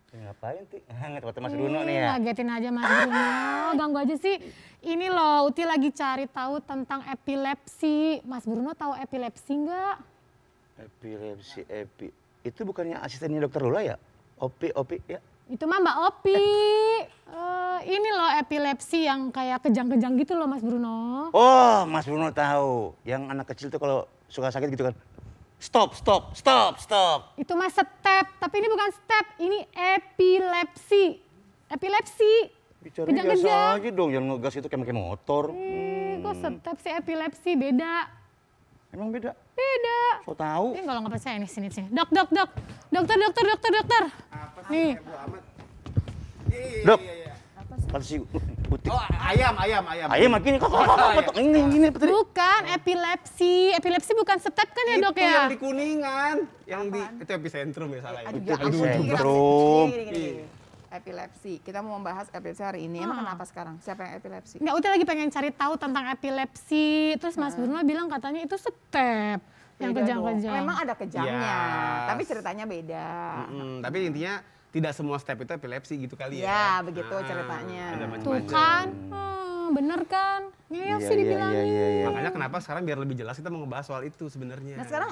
Ngapain Ti? Hangat kata Mas Bruno nih ya. Ngagetin aja Mas Bruno, ganggu aja sih. Ini loh, Uti lagi cari tahu tentang epilepsi. Mas Bruno tahu epilepsi nggak? Epilepsi, itu bukannya asistennya dokter Lula ya? Opi ya? Itu mah Mbak Opi. Ini loh epilepsi yang kayak kejang-kejang gitu loh Mas Bruno. Oh, Mas Bruno tahu. Yang anak kecil tuh kalau suka sakit gitu kan. Stop. Itu mah step, tapi ini bukan step, ini epilepsi. Epilepsi. Bicaranya biasa aja dong, jangan ngegas itu kayak pakai motor. Kok step sih epilepsi beda? Emang beda? Beda. So tahu. Ini kalau nggak percaya nih sini. Dok. Dokter. Apa sih? Nih. Dok. Apa sih? Putih. Oh, ayam. Ayam makin kok ini apa tadi? Bukan epilepsi. Epilepsi bukan step kan ya dok Itu ya? yang di Kuningan, itu epicentrum ya salah ya. Epicentrum. Gini. Epilepsi. Kita mau membahas epilepsi hari ini. Emang kenapa sekarang? Siapa yang epilepsi? Nggak, Uti lagi pengen cari tahu tentang epilepsi. Terus Mas Bruno bilang katanya itu step. Yang Beda kejang-kejang. dong. Memang ada kejangnya, Yes. tapi ceritanya beda. Tapi intinya tidak semua step itu epilepsi gitu kali ya. Ya, begitu ceritanya. Ada Tuh macam-macam. kan, bener kan? Ngeyel sih dibilangin. Iya. Makanya kenapa sekarang biar lebih jelas kita mau ngebahas soal itu sebenarnya. Nah sekarang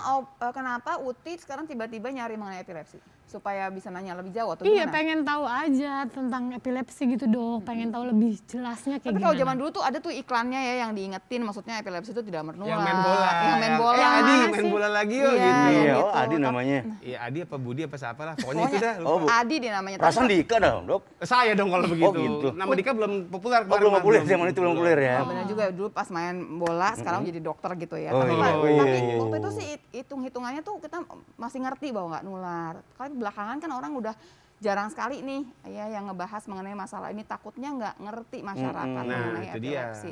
kenapa Uti sekarang tiba-tiba nyari mengenai epilepsi? Supaya bisa nanya lebih jauh atau Iya, gimana? pengen tahu aja tentang epilepsi gitu dok. Pengen tahu lebih jelasnya kayak Tapi gimana. kalau zaman dulu tuh ada tuh iklannya ya yang diingetin, maksudnya epilepsi itu tidak menular. Yang main bola. Yang main bola. Adi Mana main sih? bola lagi yuk Iya, gitu. Iya, gitu. Adi namanya. Iya Adi apa Budi apa siapa lah. Pokoknya itu dah. Oh, Lupa. Adi dia namanya. Perasaan Dika dong, Dok. Saya dong kalau begitu. gitu. Nama Dika belum populer. Oh, belum populer, zaman itu belum populer ya. Benar juga dulu pas main bola sekarang jadi dokter gitu ya. Oh, Tapi, iya. tapi waktu itu sih hitung-hitungannya tuh kita masih ngerti bahwa nggak nular. Kalau belakangan kan orang udah jarang sekali nih ya yang ngebahas mengenai masalah ini, takutnya nggak ngerti masyarakat mengenai itu dia. epilepsi.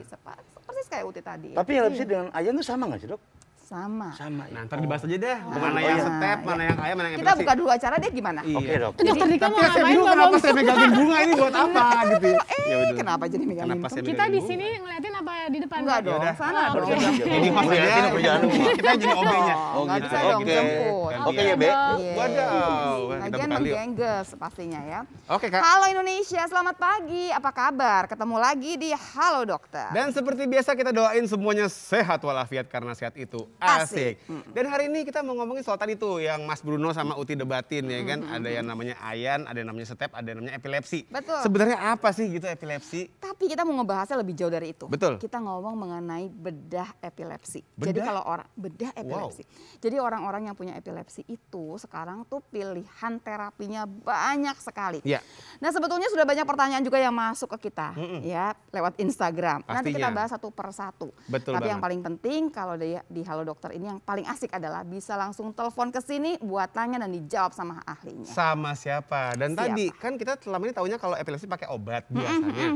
Persis kayak Uti tadi. Tapi epilepsi dengan Ayan tuh sama nggak sih, Dok? Sama. Sama. Nah ntar dibahas aja deh. Mana Oh, yang iya. step, mana yang kaya, mana yang Kita epilepsi. buka dulu acara deh gimana? Iya. Oke, Dok. Itu dokter Dika mau Tapi saya ngapain bingung kalau kenapa saya megangin bunga ini buat apa gitu. Ya udah. Kenapa jadi megangin Kenapa tuh? saya kita megangin di bunga? sini ngeliatin apa di depan? Enggak Dok? dong, Yaudah. sana Oh, dong. oke. Jadi host Ngeliatin aja. kerjaan lu. Kita jadi OB-nya. Oh, nggak gitu. bisa dong, Oke. jemput. Oke ya, Be. Iya. Wadaw. Kita Lagian bekali yuk. menggengges pastinya ya. Oke Kak. Halo Indonesia, selamat pagi. Apa kabar? Ketemu lagi di Halo Dokter. Dan seperti biasa kita doain semuanya sehat walafiat karena sehat itu asik. Dan hari ini kita mau ngomongin soal tadi tuh yang Mas Bruno sama Uti debatin ya kan. Ada yang namanya Ayan, ada yang namanya step, ada yang namanya epilepsi. Betul. Sebenarnya apa sih gitu epilepsi? Tapi kita mau ngebahasnya lebih jauh dari itu. Betul. Kita ngomong mengenai bedah epilepsi. Bedah? Jadi kalau orang bedah epilepsi. Jadi orang-orang yang punya epilepsi itu sekarang tuh pilihan terapinya banyak sekali. Iya. Nah sebetulnya sudah banyak pertanyaan juga yang masuk ke kita ya lewat Instagram. Nanti kita Pastinya. bahas satu persatu. Betul Tapi yang banget. paling penting kalau di Halo Dokter ini yang paling asik adalah bisa langsung telepon ke sini buat tanya dan dijawab sama ahlinya. Sama siapa? Dan Siapa? tadi kan kita selama ini taunya kalau epilepsi pakai obat biasanya.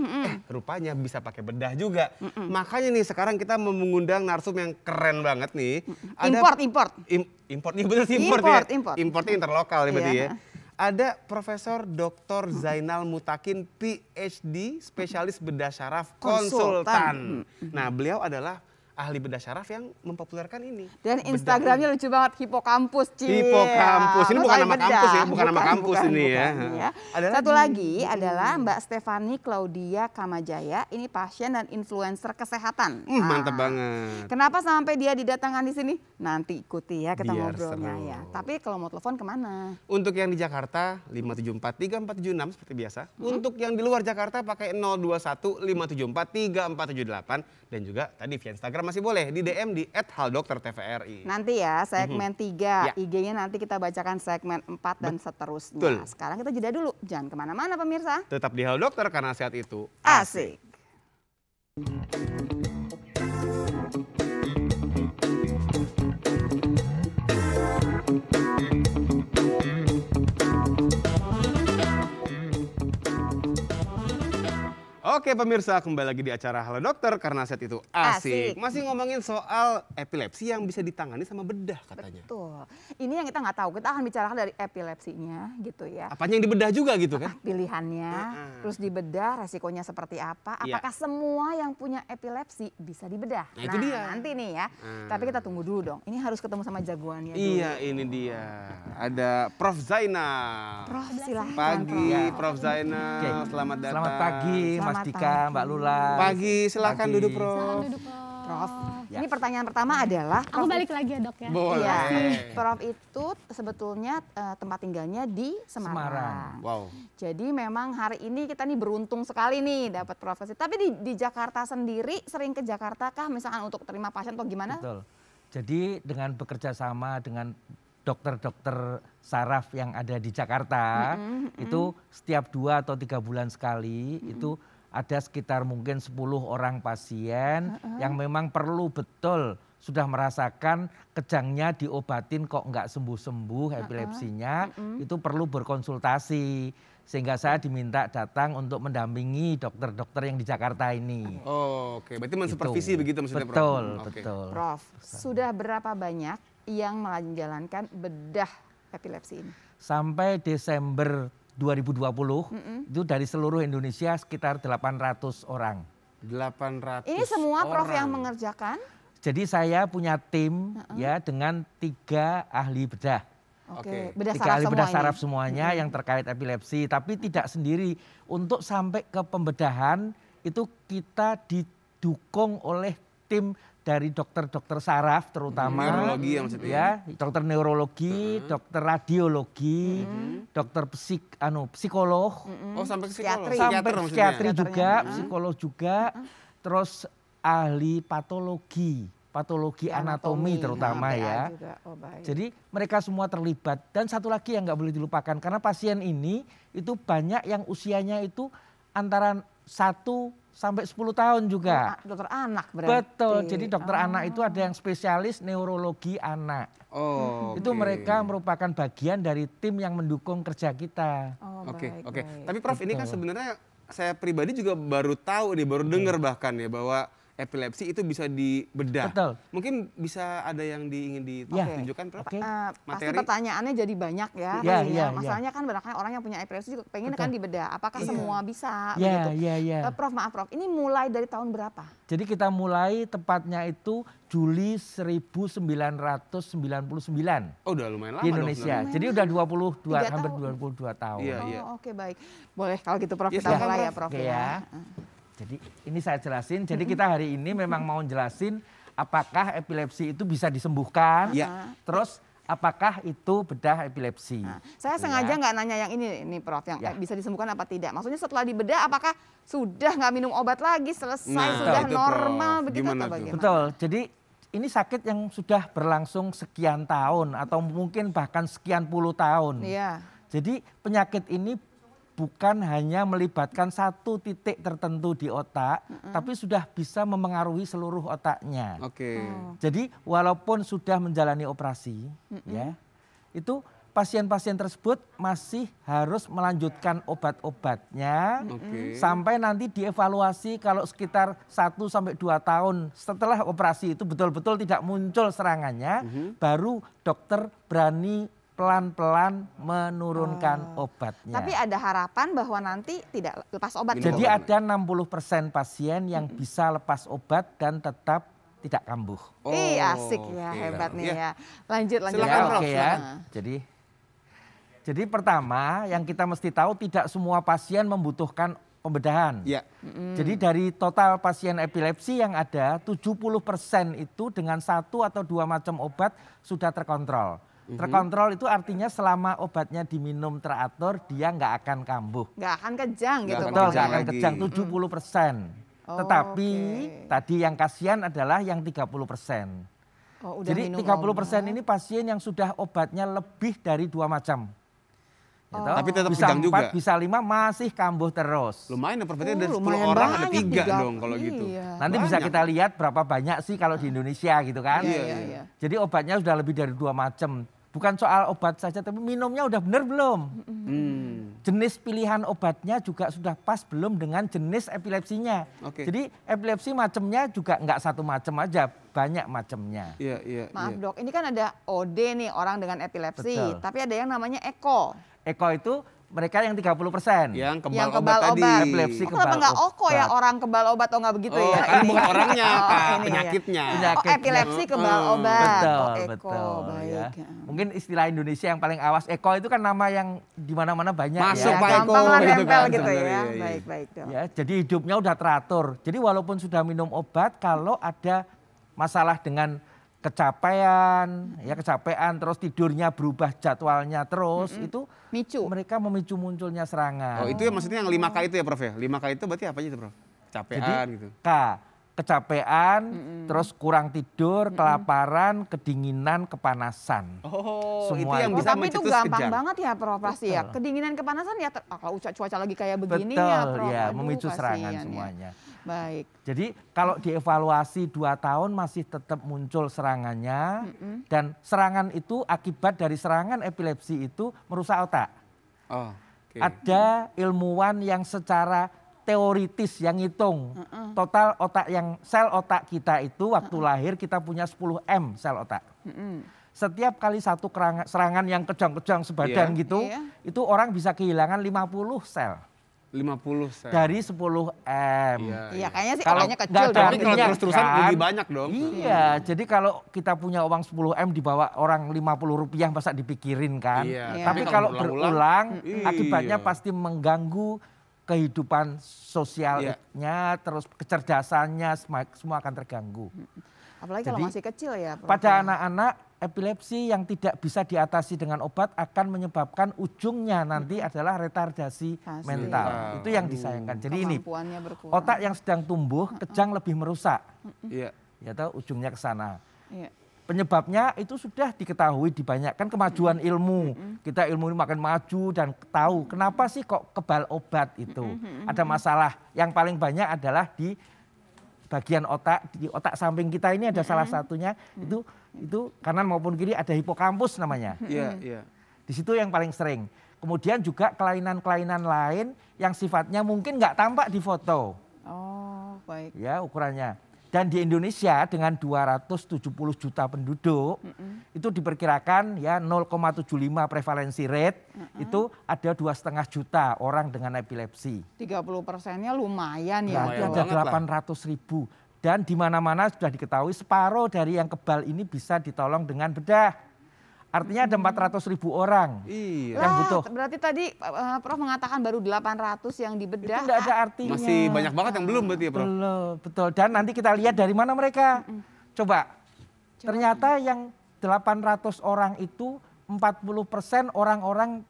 Rupanya bisa pakai bedah juga. Makanya nih sekarang kita mau mengundang narsum yang keren banget nih. Import. Import, iya bener sih import, Import, ya. import. Importnya interlokal ya berarti Iya. ya. Ada Profesor Dr. Zainal Mutakin, PhD, spesialis bedah syaraf konsultan. Nah beliau adalah ahli bedah syaraf yang mempopulerkan ini. Dan Bedah Instagramnya lucu banget, Hipokampus. Hipokampus. Ini Terus bukan ada nama bedah. kampus ya, bukan nama kampus ini ya. Iya. Ada Satu lagi. lagi adalah Mbak Stefani Claudia Kamajaya. Ini pasien dan influencer kesehatan. Mantep Ah. banget. Kenapa sampai dia didatangkan di sini? Nanti ikuti ya kita Biar ngobrolnya seru. ya. Tapi kalau mau telepon kemana? Untuk yang di Jakarta 574-3476 seperti biasa. Untuk yang di luar Jakarta pakai 021-574-3478. Dan juga tadi via Instagram masih boleh di DM di @haldoktertvri. Nanti ya segmen 3, Ya. IG-nya nanti kita bacakan segmen 4 dan seterusnya. Betul. Sekarang kita jeda dulu, jangan kemana-mana pemirsa. Tetap di Halo Dokter karena sehat itu Asik. Oke pemirsa, kembali lagi di acara Halo Dokter karena set itu asik. Asik. Masih ngomongin soal epilepsi yang bisa ditangani sama bedah katanya. Betul. Ini yang kita nggak tahu. Kita akan bicarakan dari epilepsinya gitu ya. Apanya yang dibedah juga gitu kan? Pilihannya, terus dibedah, resikonya seperti apa? Iya. Apakah semua yang punya epilepsi bisa dibedah? Nah, itu dia. Nanti nih ya. Tapi kita tunggu dulu dong. Ini harus ketemu sama jagoannya dulu. Iya ini dia. Ada Prof Zainal. Prof, silahkan. Pagi Prof. Prof Zainal, Oke. selamat datang. Selamat pagi Mas Selamat Dika, pagi. Mbak Lula. Pagi, silakan Pagi. duduk Silahkan Prof. duduk, Prof. Prof, Ya. ini pertanyaan pertama adalah Aku balik lagi ya dok ya. Boleh. Iya, Prof itu sebetulnya tempat tinggalnya di Semarang. Semarang. Wow. Jadi memang hari ini kita nih beruntung sekali nih dapat profesi. Tapi di Jakarta sendiri sering ke Jakarta kah misalkan untuk terima pasien atau gimana? Betul. Jadi dengan bekerja sama dengan dokter-dokter saraf yang ada di Jakarta, itu setiap 2 atau 3 bulan sekali itu ada sekitar mungkin 10 orang pasien yang memang perlu betul sudah merasakan kejangnya diobatin kok nggak sembuh-sembuh epilepsinya, itu perlu berkonsultasi. Sehingga saya diminta datang untuk mendampingi dokter-dokter yang di Jakarta ini. Oh, oke, berarti mensupervisi Gitu. begitu maksudnya Prof? Betul, Oke. betul. Prof, sudah berapa banyak yang menjalankan bedah epilepsi ini? Sampai Desember 2020 itu dari seluruh Indonesia sekitar 800 orang. 800 Ini semua Prof yang orang. mengerjakan? Jadi saya punya tim ya dengan 3 ahli bedah. Oke. Bedah 3 saraf ahli semua bedah ini? saraf semuanya yang terkait epilepsi. Tapi tidak sendiri. Untuk sampai ke pembedahan itu kita didukung oleh tim dari dokter-dokter saraf terutama. Neurologi ya maksudnya? Ya, dokter neurologi, dokter radiologi, dokter psikolog. Oh sampai ke Psikiatri. psikolog? Sampai maksudnya? psikiatri juga, Psikiaternya. psikolog juga, terus ahli patologi anatomi terutama PA ya. juga. Oh, baik. Jadi mereka semua terlibat. Dan satu lagi yang nggak boleh dilupakan karena pasien ini itu banyak yang usianya itu antara 1 sampai 10 tahun juga. Dokter anak berarti. Betul. Jadi dokter anak itu ada yang spesialis neurologi anak. Oh, Itu oke. mereka merupakan bagian dari tim yang mendukung kerja kita. Oh, Oke, baik, oke. baik. Tapi Prof ini kan Betul. sebenarnya saya pribadi juga baru tahu nih, baru dengar bahkan ya bahwa epilepsi itu bisa dibedah. Betul. Mungkin bisa ada yang ingin Ya. ditunjukkan Prof? Oke. Pasti Materi? pertanyaannya jadi banyak ya. Iya, pastinya. iya, iya. Masalahnya kan barangkali orang yang punya epilepsi juga pengen Betul. kan dibedah. Apakah Iya. semua bisa Ya, begitu? ya, ya. Prof, maaf Prof, ini mulai dari tahun berapa? Jadi kita mulai tepatnya itu Juli 1999 Oh udah lumayan lama di dong Indonesia. sebenarnya. Jadi udah 22 3 hampir tahun. 22 tahun. Iya, Oh, iya. oke baik. Boleh kalau gitu Prof, Ya, kita silakan, mulai ya Prof. Prof Oke ya. ya. Jadi ini saya jelasin. Jadi kita hari ini memang mau jelasin apakah epilepsi itu bisa disembuhkan. Ya. Terus apakah itu bedah epilepsi. Nah, saya Gitu sengaja ya. nggak nanya yang ini Prof, yang Ya. bisa disembuhkan apa tidak. Maksudnya setelah dibedah apakah sudah nggak minum obat lagi, selesai, Nah, sudah itu, Prof. normal begitu Gimana atau tuh? bagaimana? Betul. Jadi ini sakit yang sudah berlangsung sekian tahun atau mungkin bahkan sekian puluh tahun. Iya. Jadi penyakit ini bukan hanya melibatkan satu titik tertentu di otak, tapi sudah bisa memengaruhi seluruh otaknya. Oke. Jadi walaupun sudah menjalani operasi, ya, itu pasien-pasien tersebut masih harus melanjutkan obat-obatnya Oke. sampai nanti dievaluasi kalau sekitar 1 sampai 2 tahun setelah operasi itu betul-betul tidak muncul serangannya, baru dokter berani pelan-pelan menurunkan obatnya. Tapi ada harapan bahwa nanti tidak lepas obat. Minum Jadi obat. ada 60% pasien yang bisa lepas obat dan tetap tidak kambuh. Ih asik ya, oke. hebat nih Ya. ya. Lanjut lanjut. Silakan, Ya, Prof, oke ya. Nah. Jadi pertama yang kita mesti tahu tidak semua pasien membutuhkan pembedahan. Ya. Jadi dari total pasien epilepsi yang ada 70% itu dengan 1 atau 2 macam obat sudah terkontrol. Terkontrol itu artinya selama obatnya diminum teratur dia nggak akan kambuh. Nggak akan kejang Nggak gitu. akan Betul, Prof. nggak akan lagi. kejang 70%. Oh, Tetapi oke. tadi yang kasihan adalah yang 30%. Oh, udah Jadi minum 30% obat. ini pasien yang sudah obatnya lebih dari 2 macam. Gitu. Tapi tetap bisa kejang 4, juga. bisa 5 masih kambuh terus. Lumayan, berarti ada 10 lumayan orang ada banyak, 3 tiga. dong kalau gitu. Iya. Nanti bisa Banyak. kita lihat berapa banyak sih kalau di Indonesia gitu kan. Iya, Iya, iya. iya. Jadi obatnya sudah lebih dari 2 macam. Bukan soal obat saja, tapi minumnya udah benar belum? Jenis pilihan obatnya juga sudah pas belum dengan jenis epilepsinya. Oke. Jadi epilepsi macamnya juga nggak satu macam aja, banyak macamnya. Iya. Maaf dok, ini kan ada OD nih orang dengan epilepsi, Betul. tapi ada yang namanya ECO. Eko itu mereka yang 30%. Yang kebal Yang obat kebal tadi. obat. Epilepsi Oh, kenapa kebal nggak OKO ya obat. orang kebal obat, oh nggak begitu Oh, ya? karena bukan orangnya, Kak, ini ya. penyakitnya. Oh, Penyakitnya. epilepsi kebal obat. Betul, Oh, ECO, betul baik. ya. Mungkin istilah Indonesia yang paling awas Eko itu kan nama yang di mana-mana banyak Masuk, ya. Pak. Gampang Eko lah gitu nempel kan gitu ya. sebenarnya, iya. Baik dok. Ya, jadi hidupnya udah teratur. Jadi walaupun sudah minum obat, kalau ada masalah dengan kecapean terus tidurnya berubah jadwalnya terus itu Micu. mereka memicu munculnya serangan. Oh, itu ya maksudnya yang 5K itu ya, Prof ya? 5K itu berarti apa aja itu, Prof? Capean Jadi gitu. K, kecapean, terus kurang tidur, kelaparan, kedinginan, kepanasan. Oh, itu Semua yang itu. bisa Tapi itu mencetus gampang kejang. banget ya Prof pasti ya. Betul. Kedinginan kepanasan ya kalau cuaca lagi kayak begini Betul, ya Prof. ya, Aduh, memicu serangan kasihan ya. semuanya. Baik. Jadi kalau dievaluasi 2 tahun masih tetap muncul serangannya dan serangan itu akibat dari serangan epilepsi itu merusak otak. Oh, oke. Ada ilmuwan yang secara teoritis yang ngitung total otak yang sel otak kita itu waktu lahir kita punya 10 M sel otak. Setiap kali satu serangan yang kejang-kejang sebadan Iya. gitu, Iya. itu orang bisa kehilangan 50 sel 50 sel. dari 10 M. Iya kayaknya sih Kalau orangnya kecil nggak dong. Tapi kalau Artinya terus-terusan kan, lebih banyak dong. Iya, jadi kalau kita punya uang 10 M dibawa orang 50 rupiah masa dipikirin kan. Iya, Tapi tapi kalau kalau berulang, berulang, akibatnya iya. pasti mengganggu kehidupan sosialnya, terus kecerdasannya semua akan terganggu. Apalagi kalau Jadi, masih kecil ya Prof. Pada ya. anak-anak epilepsi yang tidak bisa diatasi dengan obat akan menyebabkan ujungnya nanti adalah retardasi Pasti. mental. Itu yang disayangkan. Jadi ini Kemampuannya berkurang. otak yang sedang tumbuh kejang lebih merusak. Iya. Ya tahu ujungnya ke sana. Iya. Penyebabnya itu sudah diketahui di banyak kan kemajuan ilmu. Kita ilmu ini makin maju dan tahu kenapa sih kok kebal obat itu. Ada masalah yang paling banyak adalah di bagian otak, di otak samping kita ini ada salah satunya itu kanan maupun kiri ada hipokampus namanya. Iya. Di situ yang paling sering. Kemudian juga kelainan-kelainan lain yang sifatnya mungkin nggak tampak di foto. Oh baik. Ya ukurannya. Dan di Indonesia dengan 270 juta penduduk itu diperkirakan ya 0,75 prevalensi rate itu ada 2,5 juta orang dengan epilepsi. 30%-nya lumayan ya. Berarti Lumayan ada banget lah. 800.000 dan di mana-mana sudah diketahui separuh dari yang kebal ini bisa ditolong dengan bedah. Artinya ada 400.000 orang Iya. yang butuh. Berarti tadi Prof mengatakan baru 800 yang Itu dibedah. tidak ada artinya. Masih banyak banget yang belum berarti ya, Prof? Belum, betul. Dan nanti kita lihat dari mana mereka. Coba. Ternyata yang 800 orang itu 40% orang-orang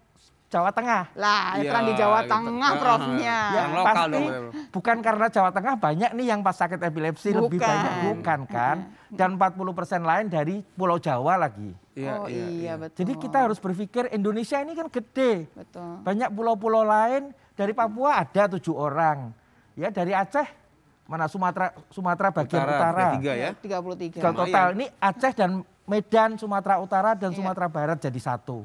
Jawa Tengah. Lah, itu Iya, kan di Jawa gitu. Tengah Profnya. Ya, Yang lokal pasti dong, Bro. bukan karena Jawa Tengah banyak nih yang pas sakit epilepsi lebih Bukan. banyak. Bukan kan. Dan 40% lain dari Pulau Jawa lagi. Oh iya betul. Jadi kita harus berpikir Indonesia ini kan gede. Betul. Banyak pulau-pulau lain, dari Papua ada 7 orang. Ya dari Aceh, mana Sumatera bagian utara. Tiga ya. 33. Kalau total ini Aceh dan Medan, Sumatera Utara dan Sumatera Barat jadi satu.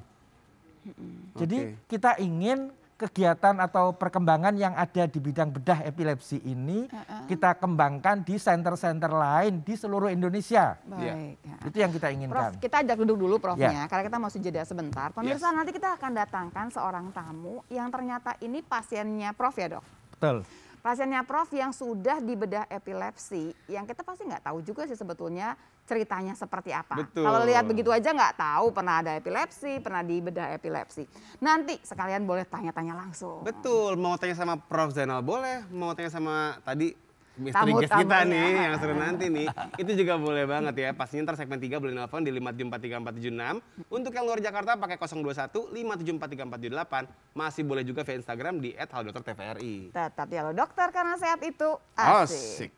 Jadi kita ingin kegiatan atau perkembangan yang ada di bidang bedah epilepsi ini kita kembangkan di center-center lain di seluruh Indonesia. Baik. Ya. Itu yang kita Prof, inginkan. kita ajak duduk dulu Profnya, Ya. karena kita masih jeda sebentar. Pemirsa, nanti kita akan datangkan seorang tamu yang ternyata ini pasiennya Prof ya dok? Betul. Pasiennya Prof yang sudah dibedah epilepsi, yang kita pasti nggak tahu juga sih sebetulnya ceritanya seperti apa. Betul. Kalau lihat begitu aja nggak tahu pernah ada epilepsi, pernah dibedah epilepsi. Nanti sekalian boleh tanya-tanya langsung. Betul, mau tanya sama Prof Zainal boleh, mau tanya sama tadi misteri Tamu- guest kita tamunya. nih yang seru nanti nih. Itu juga boleh banget ya. Pastinya ntar segmen 3 boleh nelpon di 5743476. Untuk yang luar Jakarta pakai 021 5743478. Masih boleh juga via Instagram di @haldokter_tvri. Tetap ya lo dokter, karena sehat itu asik.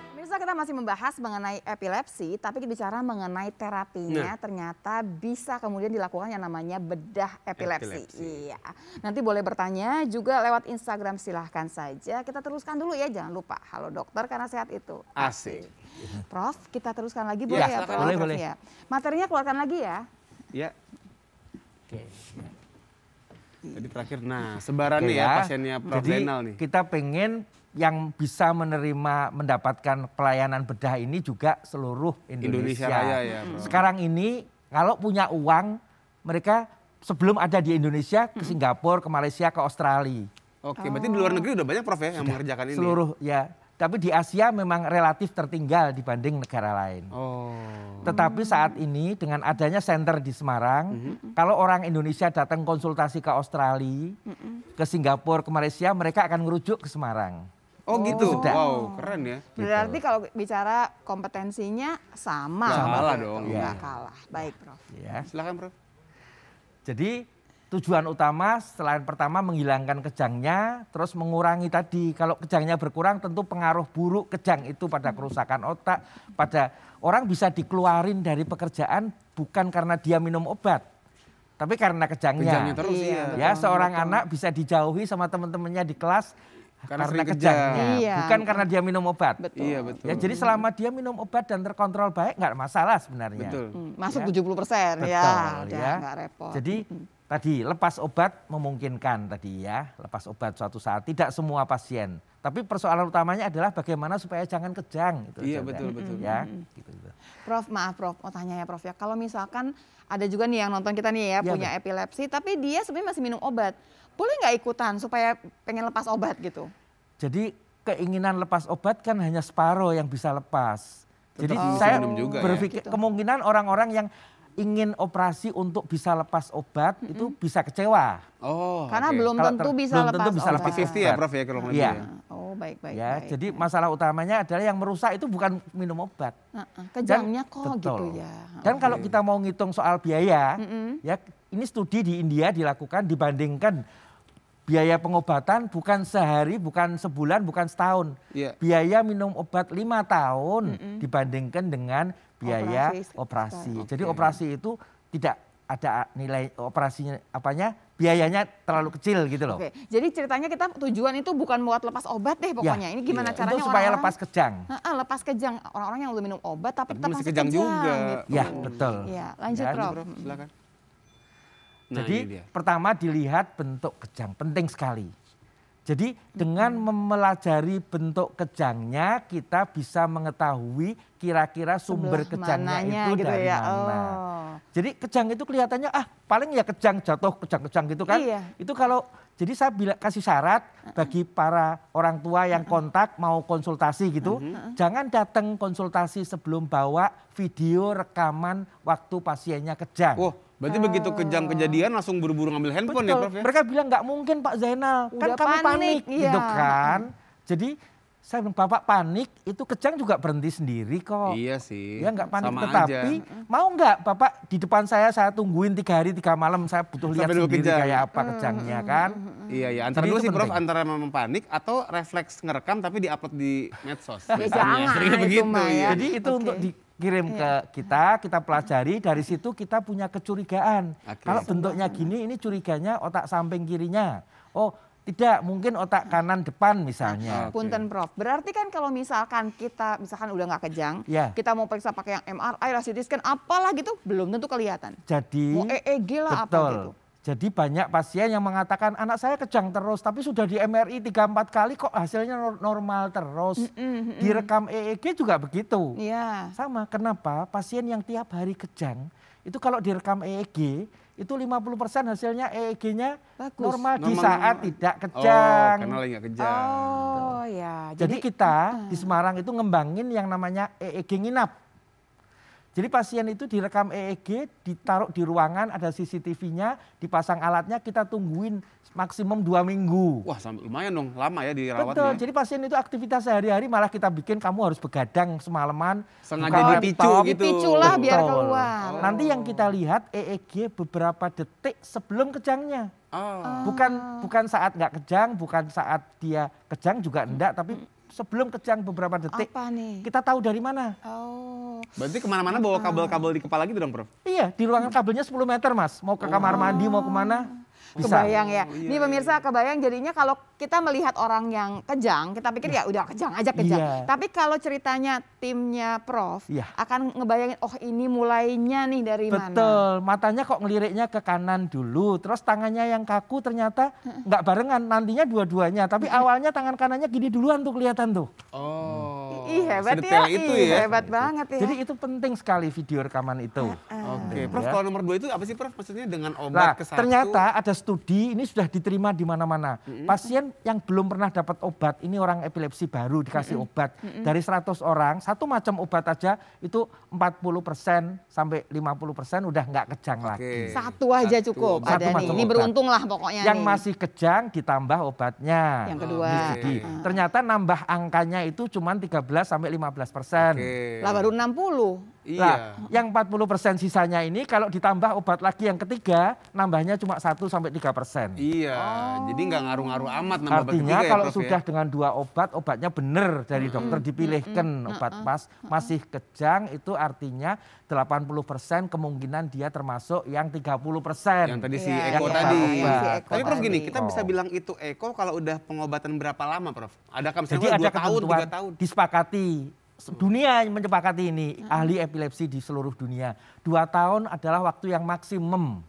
Pemirsa, kita masih membahas mengenai epilepsi, tapi bicara mengenai terapinya Nah. ternyata bisa kemudian dilakukan yang namanya bedah epilepsi. Epilepsi. Iya. Nanti boleh bertanya juga lewat Instagram, silahkan saja. Kita teruskan dulu ya, jangan lupa. Halo dokter, karena sehat itu Asik. Prof, kita teruskan lagi boleh ya, silakan. Prof? Boleh, boleh. Ya. Materinya keluarkan lagi ya. Ya, Oke. jadi terakhir. Nah, sebaran Oke nih ya pasiennya Prof. Jadi Zainal nih. kita pengen yang bisa menerima mendapatkan pelayanan bedah ini juga seluruh Indonesia Indonesia. Raya ya, Prof. Sekarang ini kalau punya uang mereka sebelum ada di Indonesia ke Singapura, ke Malaysia, ke Australia. Oke, berarti di luar negeri udah banyak Prof ya yang mengerjakan ini. Seluruh ya. Tapi di Asia memang relatif tertinggal dibanding negara lain. Oh. Tetapi saat ini dengan adanya center di Semarang, kalau orang Indonesia datang konsultasi ke Australia, ke Singapura, ke Malaysia, mereka akan merujuk ke Semarang. Oh gitu. Sudah. Wow, keren ya. Berarti kalau bicara kompetensinya sama. Nggak kalah Prof. dong. Nggak Iya. kalah. Baik, Prof. Ya. Silakan Prof. Jadi tujuan utama selain pertama menghilangkan kejangnya, terus mengurangi tadi. Kalau kejangnya berkurang tentu pengaruh buruk kejang itu pada kerusakan otak, pada orang bisa dikeluarin dari pekerjaan bukan karena dia minum obat, tapi karena kejangnya. Kejangnya terus Iya, iya. Ya, seorang anak bisa dijauhi sama teman-temannya di kelas Karena karena sering kejang. kejangnya, Iya. bukan karena dia minum obat. Betul. Iya betul. Ya, jadi selama dia minum obat dan terkontrol baik nggak masalah sebenarnya. Betul. Masuk Ya. 70% Betul, ya. Udah ya. nggak repot. Jadi tadi lepas obat memungkinkan tadi ya, lepas obat suatu saat tidak semua pasien. Tapi persoalan utamanya adalah bagaimana supaya jangan kejang itu Iya, aja, betul, kan. betul. Ya, gitu. Prof, maaf Prof, mau tanya ya Prof ya. Kalau misalkan ada juga nih yang nonton kita nih ya, Iya, punya epilepsi, tapi dia sebenarnya masih minum obat. Boleh nggak ikutan supaya pengen lepas obat gitu? Jadi keinginan lepas obat kan hanya separuh yang bisa lepas. Jadi Tetap saya minum juga ya. berpikir Gitu. kemungkinan orang-orang yang ingin operasi untuk bisa lepas obat itu bisa kecewa. Oh. Karena oke. belum Kalau tentu bisa belum lepas tentu bisa obat. lepas 50-50 ya Prof ya kalau lebih Iya. ya. Oh baik-baik. Ya, baik. jadi masalah utamanya adalah yang merusak itu bukan minum obat. Kejangnya kok betul. gitu ya. Dan kalau kita mau ngitung soal biaya, ya ini studi di India dilakukan dibandingkan biaya pengobatan bukan sehari, bukan sebulan, bukan setahun. Iya. Biaya minum obat 5 tahun dibandingkan dengan biaya Operasi. operasi. Jadi operasi itu tidak ada nilai operasinya biayanya terlalu kecil gitu loh. Oke, jadi ceritanya kita tujuan itu bukan buat lepas obat deh pokoknya. Ini gimana Iya. caranya Untuk supaya orang-orang- lepas kejang. Lepas kejang. Orang-orang yang udah minum obat tapi Tapi tetap masih masih kejang juga. Gitu. Ya, betul. Iya, lanjut Ya, Prof. Prof, silakan. Nah, Jadi ini dia. pertama dilihat bentuk kejang, penting sekali. Jadi dengan mempelajari bentuk kejangnya kita bisa mengetahui kira-kira sumber Sebelah kejangnya mananya itu gitu dari ya. mana. Oh. Jadi kejang itu kelihatannya paling ya kejang jatuh, kejang-kejang gitu kan. Iya. Itu kalau jadi saya kasih syarat bagi para orang tua yang kontak mau konsultasi gitu, jangan datang konsultasi sebelum bawa video rekaman waktu pasiennya kejang. Wah, berarti begitu kejang kejadian langsung buru-buru ngambil handphone ya Betul. Prof ya? Mereka bilang nggak mungkin Pak Zainal, kan Udah kami panik, panik iya. gitu kan. Jadi saya bilang Bapak panik, itu kejang juga berhenti sendiri kok. Iya sih. Ya nggak panik, sama tetapi aja. mau nggak Bapak di depan saya tungguin 3 hari 3 malam, saya butuh lihat Sampai dulu sendiri kejang. kayak apa kejangnya kan. Iya, iya. Antara Jadi dulu itu sih Prof, penting. antara memang panik atau refleks ngerekam tapi diupload di medsos. Ya Biasanya. jangan, Seringnya itu begitu mah ya. Jadi itu Oke. untuk dikirim ke kita pelajari, dari situ kita punya kecurigaan. Oke. Kalau bentuknya gini, ini curiganya otak samping kirinya. Oh tidak, mungkin otak kanan depan misalnya. Oke. Punten Prof. Berarti kan kalau misalkan kita udah nggak kejang, Ya. kita mau periksa pakai yang MRI, CT scan, apalah gitu, belum tentu kelihatan. Jadi Mau EEG lah apa betul. gitu. Jadi banyak pasien yang mengatakan anak saya kejang terus, tapi sudah di MRI 3-4 kali kok hasilnya normal terus. Direkam EEG juga begitu. Iya. Sama, kenapa? Pasien yang tiap hari kejang, itu kalau direkam EEG, itu 50% hasilnya EEG-nya Bagus. normal di Normal, saat normal. tidak Oh, kejang. karena lagi nggak kejang. Oh ya. Jadi kita di Semarang itu ngembangin yang namanya EEG nginap. Jadi pasien itu direkam EEG, ditaruh di ruangan, ada CCTV-nya, dipasang alatnya, kita tungguin maksimum 2 minggu. Wah, sampai lumayan dong, lama ya dirawatnya. Betul, jadi pasien itu aktivitas sehari-hari malah kita bikin kamu harus begadang semalaman. Sengaja buka dipicu laptop. gitu. Dipicu lah biar Betul. keluar. Nanti yang kita lihat EEG beberapa detik sebelum kejangnya. Oh. Bukan saat nggak kejang, bukan saat dia kejang juga enggak, tapi sebelum kejang beberapa detik. Apa nih? Kita tahu dari mana? Oh. Berarti kemana-mana bawa kabel-kabel di kepala gitu dong, Prof? Iya, di ruangan kabelnya 10 meter, Mas. Mau ke kamar mandi, mau kemana? Bisa. Kebayang ya. iya, Ini pemirsa kebayang jadinya kalau kita melihat orang yang kejang, kita pikir ya udah kejang aja kejang. Iya. Tapi kalau ceritanya timnya Prof Iya. akan ngebayangin oh ini mulainya nih dari mana. Betul, matanya kok ngeliriknya ke kanan dulu, terus tangannya yang kaku ternyata nggak barengan, nantinya dua-duanya. Tapi awalnya tangan kanannya gini duluan tuh kelihatan tuh. Oh. Ih hebat sedetail ya, itu ih, ya. hebat banget ya. Jadi itu penting sekali video rekaman itu. Oke, Prof, Ya. kalau nomor 2 itu apa sih, Prof? Maksudnya dengan Nah, obat ke satu. ternyata ada studi ini sudah diterima di mana-mana. Pasien yang belum pernah dapat obat, ini orang epilepsi baru dikasih obat. Dari 100 orang, satu macam obat aja itu 40% sampai 50% udah nggak kejang lagi. Satu aja cukup. Satu Ada nih. macam Ini obat. beruntung lah pokoknya Yang nih. masih kejang ditambah obatnya. Yang kedua. Jadi, ternyata nambah angkanya itu cuma 13 sampai 15%. Oke. Lah baru 60. Iya. Nah, yang 40% sisanya ini kalau ditambah obat lagi yang ketiga, nambahnya cuma 1 sampai 3%. Iya, jadi nggak ngaruh-ngaruh amat nambah obat Artinya ketiga ya, kalau Prof, sudah ya? dengan 2 obat, obatnya benar dari dokter dipilihkan obat pas masih kejang itu artinya 80% kemungkinan dia termasuk yang 30%. Yang tadi si Iya, Eko yang tadi. kita obat. Si Eko Tapi Prof gini, tadi. kita bisa bilang itu Eko kalau udah pengobatan berapa lama, Prof? Adakah Jadi misalnya ada 2 tahun, ketentuan 3 tahun? disepakati. Dunia yang menyepakati ini, ahli epilepsi di seluruh dunia. 2 tahun adalah waktu yang maksimum.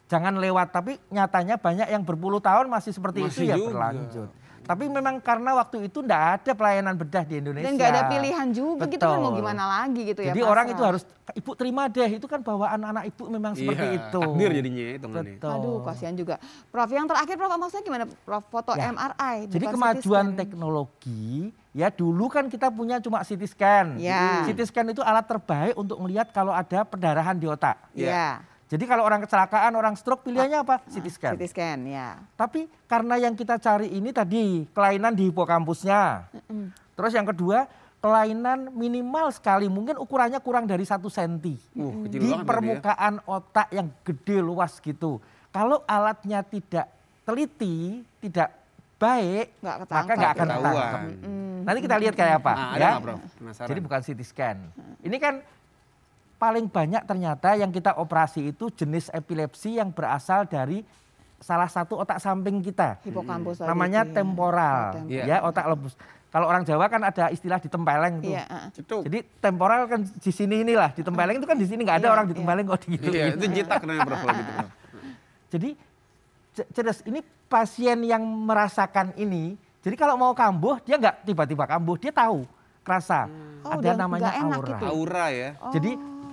Jangan lewat, tapi nyatanya banyak yang berpuluh tahun masih seperti Masih itu ya juga. berlanjut. Tapi memang karena waktu itu enggak ada pelayanan bedah di Indonesia. Dan nggak ada pilihan juga gitu kan mau Betul. gimana lagi gitu ya. Jadi orang pasrah. itu harus, ibu terima deh, itu kan bawaan anak ibu memang seperti Iya, itu. takdir jadinya ya hitungannya. Betul. Aduh kasihan juga. Prof yang terakhir Prof maksudnya gimana Prof? Foto Ya. MRI. Jadi bukan kemajuan CT scan. teknologi, ya dulu kan kita punya cuma CT scan. Ya. CT scan itu alat terbaik untuk melihat kalau ada perdarahan di otak. Iya. Jadi kalau orang kecelakaan, orang stroke pilihannya apa? CT scan. CT scan ya. Tapi karena yang kita cari ini tadi kelainan di hipokampusnya. Terus yang kedua, kelainan minimal sekali, mungkin ukurannya kurang dari 1 cm. Kecil Di banget permukaan otak yang gede luas gitu. Kalau alatnya tidak teliti, tidak baik, Nggak maka ketangkap nggak akan ya. ketangkap. Ketahuan. Nanti kita lihat kayak apa. Nah, ada ya. nggak, Prof? Penasaran. Jadi bukan CT scan. Ini kan paling banyak ternyata yang kita operasi itu jenis epilepsi yang berasal dari salah satu otak samping kita. Hipokampus tadi Namanya itu ya. temporal, Oh, temporal. ya otak lembus. Kalau orang Jawa kan ada istilah ditempeleng tuh. Iya. Cetuk. Jadi temporal kan di sini inilah, ditempeleng itu kan di sini nggak ada Iya, orang ditempeleng kok gitu. Iya, itu jitak namanya, Prof, kalau gitu, Prof. Jadi cerdas, ini pasien yang merasakan ini, jadi kalau mau kambuh dia nggak tiba-tiba kambuh, dia tahu, kerasa. Oh, Ada udah namanya nggak enak aura. itu. Aura ya. Jadi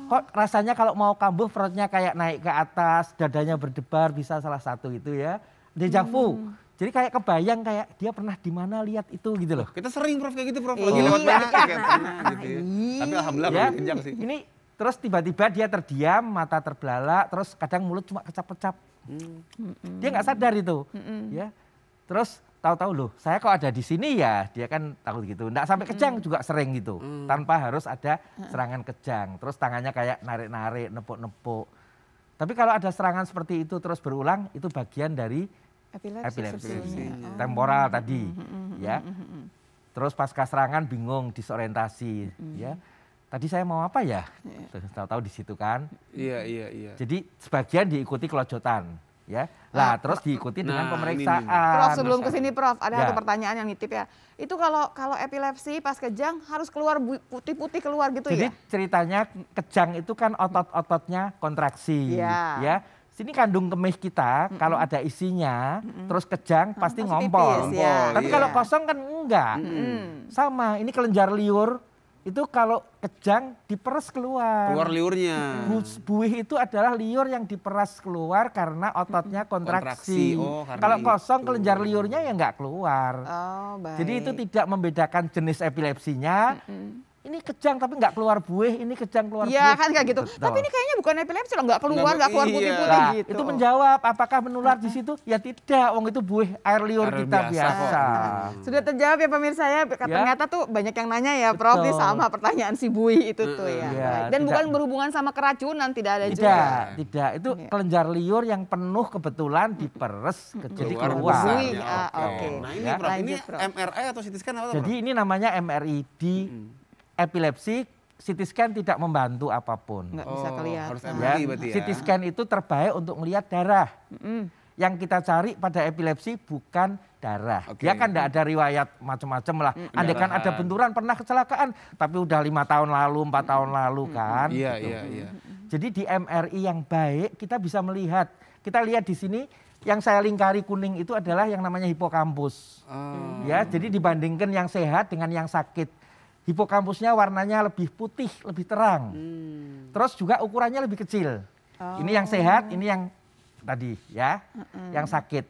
kok rasanya kalau mau kambuh perutnya kayak naik ke atas, dadanya berdebar, bisa salah satu itu ya. Deja vu. Jadi kayak kebayang kayak dia pernah di mana lihat itu gitu loh. Kita sering, Prof, kayak gitu, Prof. Iya. Lagi lewat mana kayak pernah gitu ya. Tapi alhamdulillah Ya, nggak kejang sih. ini terus tiba-tiba dia terdiam, mata terbelalak, terus kadang mulut cuma kecap-kecap. Dia nggak sadar itu, ya. Terus tahu-tahu loh, saya kok ada di sini ya, dia kan takut gitu. Nggak sampai kejang juga sering gitu, tanpa harus ada serangan kejang. Terus tangannya kayak narik-narik, nepuk-nepuk. Tapi kalau ada serangan seperti itu terus berulang, itu bagian dari epilepsi sebetulnya. temporal tadi, ya. Terus pasca serangan bingung, disorientasi, ya. Tadi saya mau apa ya? Tahu-tahu di situ kan. Iya. Jadi sebagian diikuti kelojotan, ya. Lah terus diikuti dengan Nah, pemeriksaan. Prof sebelum kesini Prof ada Ya. satu pertanyaan yang nitip ya. Itu kalau epilepsi pas kejang harus keluar putih-putih keluar gitu Jadi ya? ceritanya kejang itu kan otot-ototnya kontraksi, Iya. ya. Sini kandung kemih kita kalau ada isinya, terus kejang pasti pasti ngompol. tipis, ya. Tapi Iya. kalau kosong kan enggak. Sama, ini kelenjar liur itu kalau kejang diperes keluar. Keluar liurnya. Buih itu adalah liur yang diperas keluar karena ototnya kontraksi. Kontraksi, oh, karena Kalau kosong itu. kelenjar liurnya ya nggak keluar. Oh baik. Jadi itu tidak membedakan jenis epilepsinya. Ini ini kejang tapi nggak keluar buih, ini kejang keluar buih. Iya kan kayak gitu. Betul. Tapi ini kayaknya bukan epilepsi loh, nggak keluar Iya. putih-putih Nah, gitu. itu menjawab apakah menular di situ? Ya tidak, wong itu buih air liur Air kita biasa kok. biasa. Sudah terjawab ya pemirsa ya. Ternyata tuh banyak yang nanya ya, Prof, ini Betul. sama pertanyaan si Bui itu tuh ya. Iya, Baik. Dan tidak. bukan berhubungan sama keracunan, tidak ada juga. Tidak. Itu Iya. kelenjar liur yang penuh kebetulan diperes, jadi keluar. Bui, besarnya. oke. Nah ini Ya. Prof, ini Lanjut, Prof. MRI atau CT scan apa? Jadi ini namanya MRI di epilepsi. CT scan tidak membantu apapun. Nggak bisa kelihatan. Harus Ya, MRI berarti ya. CT scan itu terbaik untuk melihat darah. Mm-mm. Yang kita cari pada epilepsi bukan darah. Oke. Dia kan tidak ada riwayat macam-macam lah. Andai kan ada Pendarahan. benturan pernah kecelakaan, tapi udah 5 tahun lalu, 4 tahun lalu kan. Iya, gitu. iya. Jadi di MRI yang baik kita bisa melihat. Kita lihat di sini yang saya lingkari kuning itu adalah yang namanya hipokampus. Oh. Ya, jadi dibandingkan yang sehat dengan yang sakit, hipokampusnya warnanya lebih putih, lebih terang. Terus juga ukurannya lebih kecil. Ini yang sehat, ini yang tadi ya, yang sakit.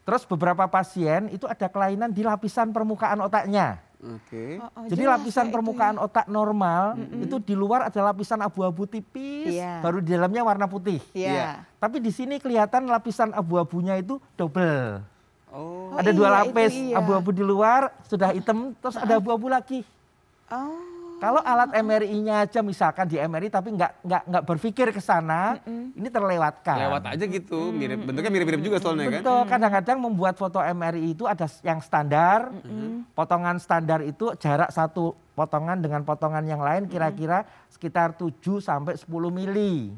Terus beberapa pasien itu ada kelainan di lapisan permukaan otaknya. Oke. Jadi jelas lapisan ya itu permukaan otak normal itu di luar ada lapisan abu-abu tipis, Iya. baru di dalamnya warna putih. Iya. Tapi di sini kelihatan lapisan abu-abunya itu double. Oh. Ada 2 iya, lapis, itu iya. abu-abu di luar sudah hitam, terus ada abu-abu lagi. Oh. Kalau alat MRI-nya aja misalkan di MRI tapi nggak berpikir ke sana, ini terlewatkan. Lewat aja gitu, mirip bentuknya mirip-mirip juga soalnya kan. Betul, kadang-kadang membuat foto MRI itu ada yang standar, potongan standar itu jarak satu potongan dengan potongan yang lain kira-kira sekitar 7 sampai 10 mili.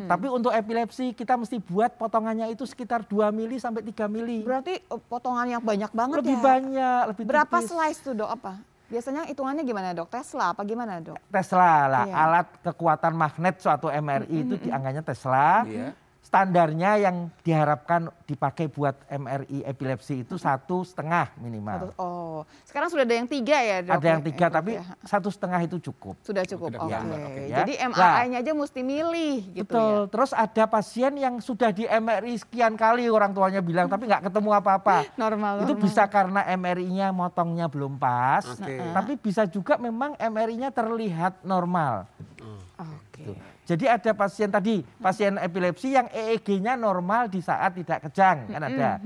Tapi untuk epilepsi kita mesti buat potongannya itu sekitar 2 mili sampai 3 mili. Berarti potongan yang banyak banget Lebih ya. banyak, lebih Berapa tipis. slice tuh dok apa? Biasanya hitungannya gimana dok? Tesla apa gimana dok? Tesla lah, Iya. alat kekuatan magnet suatu MRI itu dianggapnya Tesla. Iya. Standarnya yang diharapkan dipakai buat MRI epilepsi itu 1,5 minimal. Oh, sekarang sudah ada yang 3 ya dok? Ada yang 3 tapi ya. 1,5 itu cukup. Sudah cukup. Sudah Oke. cukup, oke. Ya. Jadi Nah. MRI-nya aja mesti milih gitu Betul. ya. Terus ada pasien yang sudah di MRI sekian kali orang tuanya bilang tapi nggak ketemu apa-apa. Normal. Itu normal. bisa karena MRI-nya motongnya belum pas. Oke. Tapi bisa juga memang MRI-nya terlihat normal. Oke. Jadi ada pasien tadi, pasien epilepsi yang EEG-nya normal di saat tidak kejang, kan ada.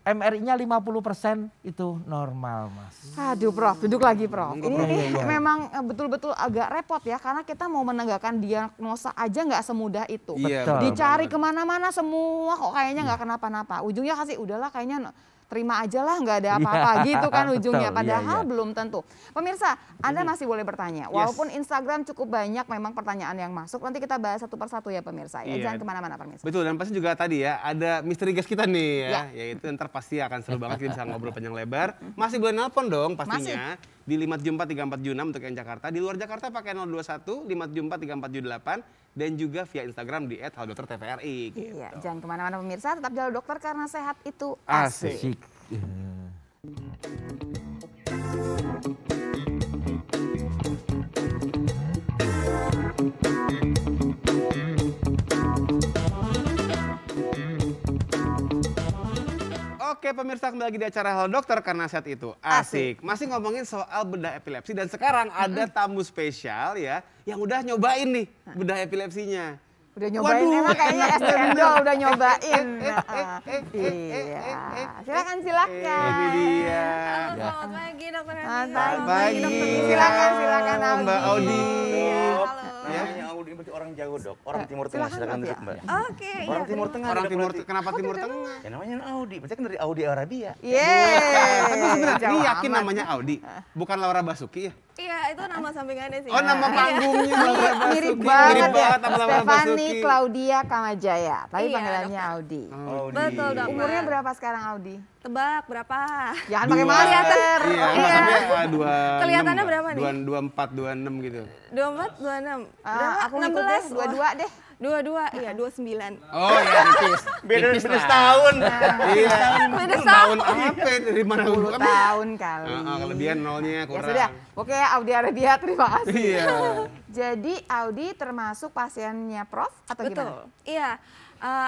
MRI-nya 50% itu normal, Mas. Aduh Prof, duduk lagi Prof. Ini Iya. memang betul-betul agak repot ya karena kita mau menegakkan diagnosa aja nggak semudah itu. Iya, Betul. Dicari kemana-mana semua kok kayaknya nggak kenapa-napa. Ujungnya kasih udahlah kayaknya terima aja lah nggak ada apa-apa gitu kan ujungnya. Betul, Padahal iya. belum tentu. Pemirsa, Anda masih boleh bertanya. Walaupun Instagram cukup banyak memang pertanyaan yang masuk. Nanti kita bahas satu persatu ya pemirsa. Ya. Iya. Jangan kemana-mana pemirsa. Betul, dan pasti juga tadi ya ada misteri guest kita nih ya, Ya. yaitu ntar pasti akan seru banget kita bisa ngobrol panjang lebar. Masih boleh nelpon dong pastinya di 5743476 untuk yang Jakarta. Di luar Jakarta pakai 021 5743478 dan juga via Instagram di @haldoktertvri gitu. Iya, jangan kemana-mana pemirsa. Tetap jalan dokter karena sehat itu Asik. asik. Asik. Oke pemirsa, kembali lagi di acara Halo Dokter karena sehat itu asik. Masih ngomongin soal bedah epilepsi dan sekarang ada tamu spesial ya yang udah nyobain nih bedah epilepsinya. Udah nyobain Waduh. emang kayaknya es cendol udah nyobain. Iya. Silakan silakan. Ini dia. Selamat pagi dokter Hadi. Selamat Pagi. Silakan Audi. Mbak Audi. Halo. Namanya Audi berarti orang Jawa, Dok. Orang Timur Tengah, silakan duduk, Mbak. Oke, Orang iya. Timur Tengah. Orang Dok, Timur berarti. kenapa Timur Tengah? Ya namanya Audi, berarti kan dari Audi Arabia. Yeay. Tapi sebenarnya ini Jauh yakin amat. namanya Audi, bukan Laura Basuki ya? Iya, itu nama sampingannya sih. Oh nama panggungnya Laura Basuki. Mirip banget ya. sama Laura Stefani Basuki. Claudia Kamajaya. Tapi Iya, panggilannya Audi. Audi. Betul, Dok. Umurnya berapa sekarang Audi? Tebak berapa? Jangan pakai masker. Iya, Iya. tapi 26. Kelihatannya berapa nih? 24, 26 gitu. 24, 26. Berapa? Aku ngikut deh, 16. dua-dua deh. 22, iya 29. Oh iya, tipis. Beda Tipis beda lah. setahun. Iya. Beda Tahun apa? Dari mana 10 dulu? tahun kali. Kelebihan nolnya Ya kurang. sudah, oke Audi Arabia terima kasih. Iya. Jadi Audi termasuk pasiennya Prof atau Betul. gimana? Iya.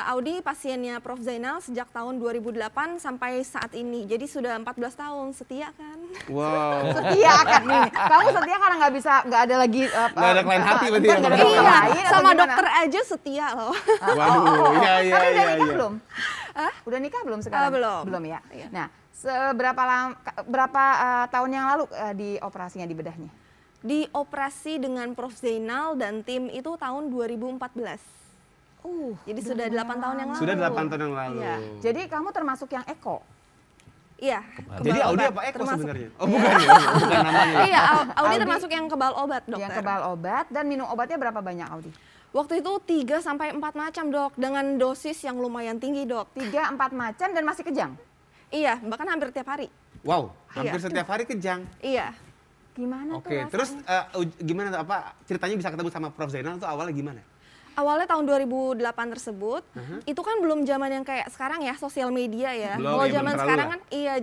Audi pasiennya Prof Zainal sejak tahun 2008 sampai saat ini. Jadi sudah 14 tahun, setia kan? Wow. Setia akad nih. Kamu setia karena nggak ada lagi Nggak ada klien hati berarti ya, nggak ada Bang? klien Iya, lain atau sama gimana? dokter aja setia loh. Waduh, iya iya Tapi udah iya. nikah iya. belum? Udah nikah belum sekarang? Belum. Belum ya. Iya. Nah, berapa tahun yang lalu di operasinya di bedahnya? Dioperasi dengan Prof Zainal dan tim itu tahun 2014. Jadi sudah 8 tahun yang lalu. Sudah 8 tahun yang lalu. Iya. Jadi kamu termasuk yang eko? Iya. Jadi kebal Audi obat. apa Eko Termasuk- sebenarnya? Oh bukan ya, bukan namanya. Iya, Audi Audi termasuk yang kebal obat, dokter. Yang kebal obat dan minum obatnya berapa banyak Audi? Waktu itu 3 sampai 4 macam, Dok, dengan dosis yang lumayan tinggi, Dok. 3-4 macam dan masih kejang? Iya, bahkan hampir tiap hari. Wow, hampir Iya. setiap hari kejang. Iya. Gimana tuh Oke, rasanya? terus gimana tuh, apa ceritanya bisa ketemu sama Prof Zainal tuh awalnya gimana? Awalnya tahun 2008 tersebut, itu kan belum zaman yang kayak sekarang ya, sosial media ya. Belum, Kalau ya, belum zaman terlalu sekarang lah. kan, iya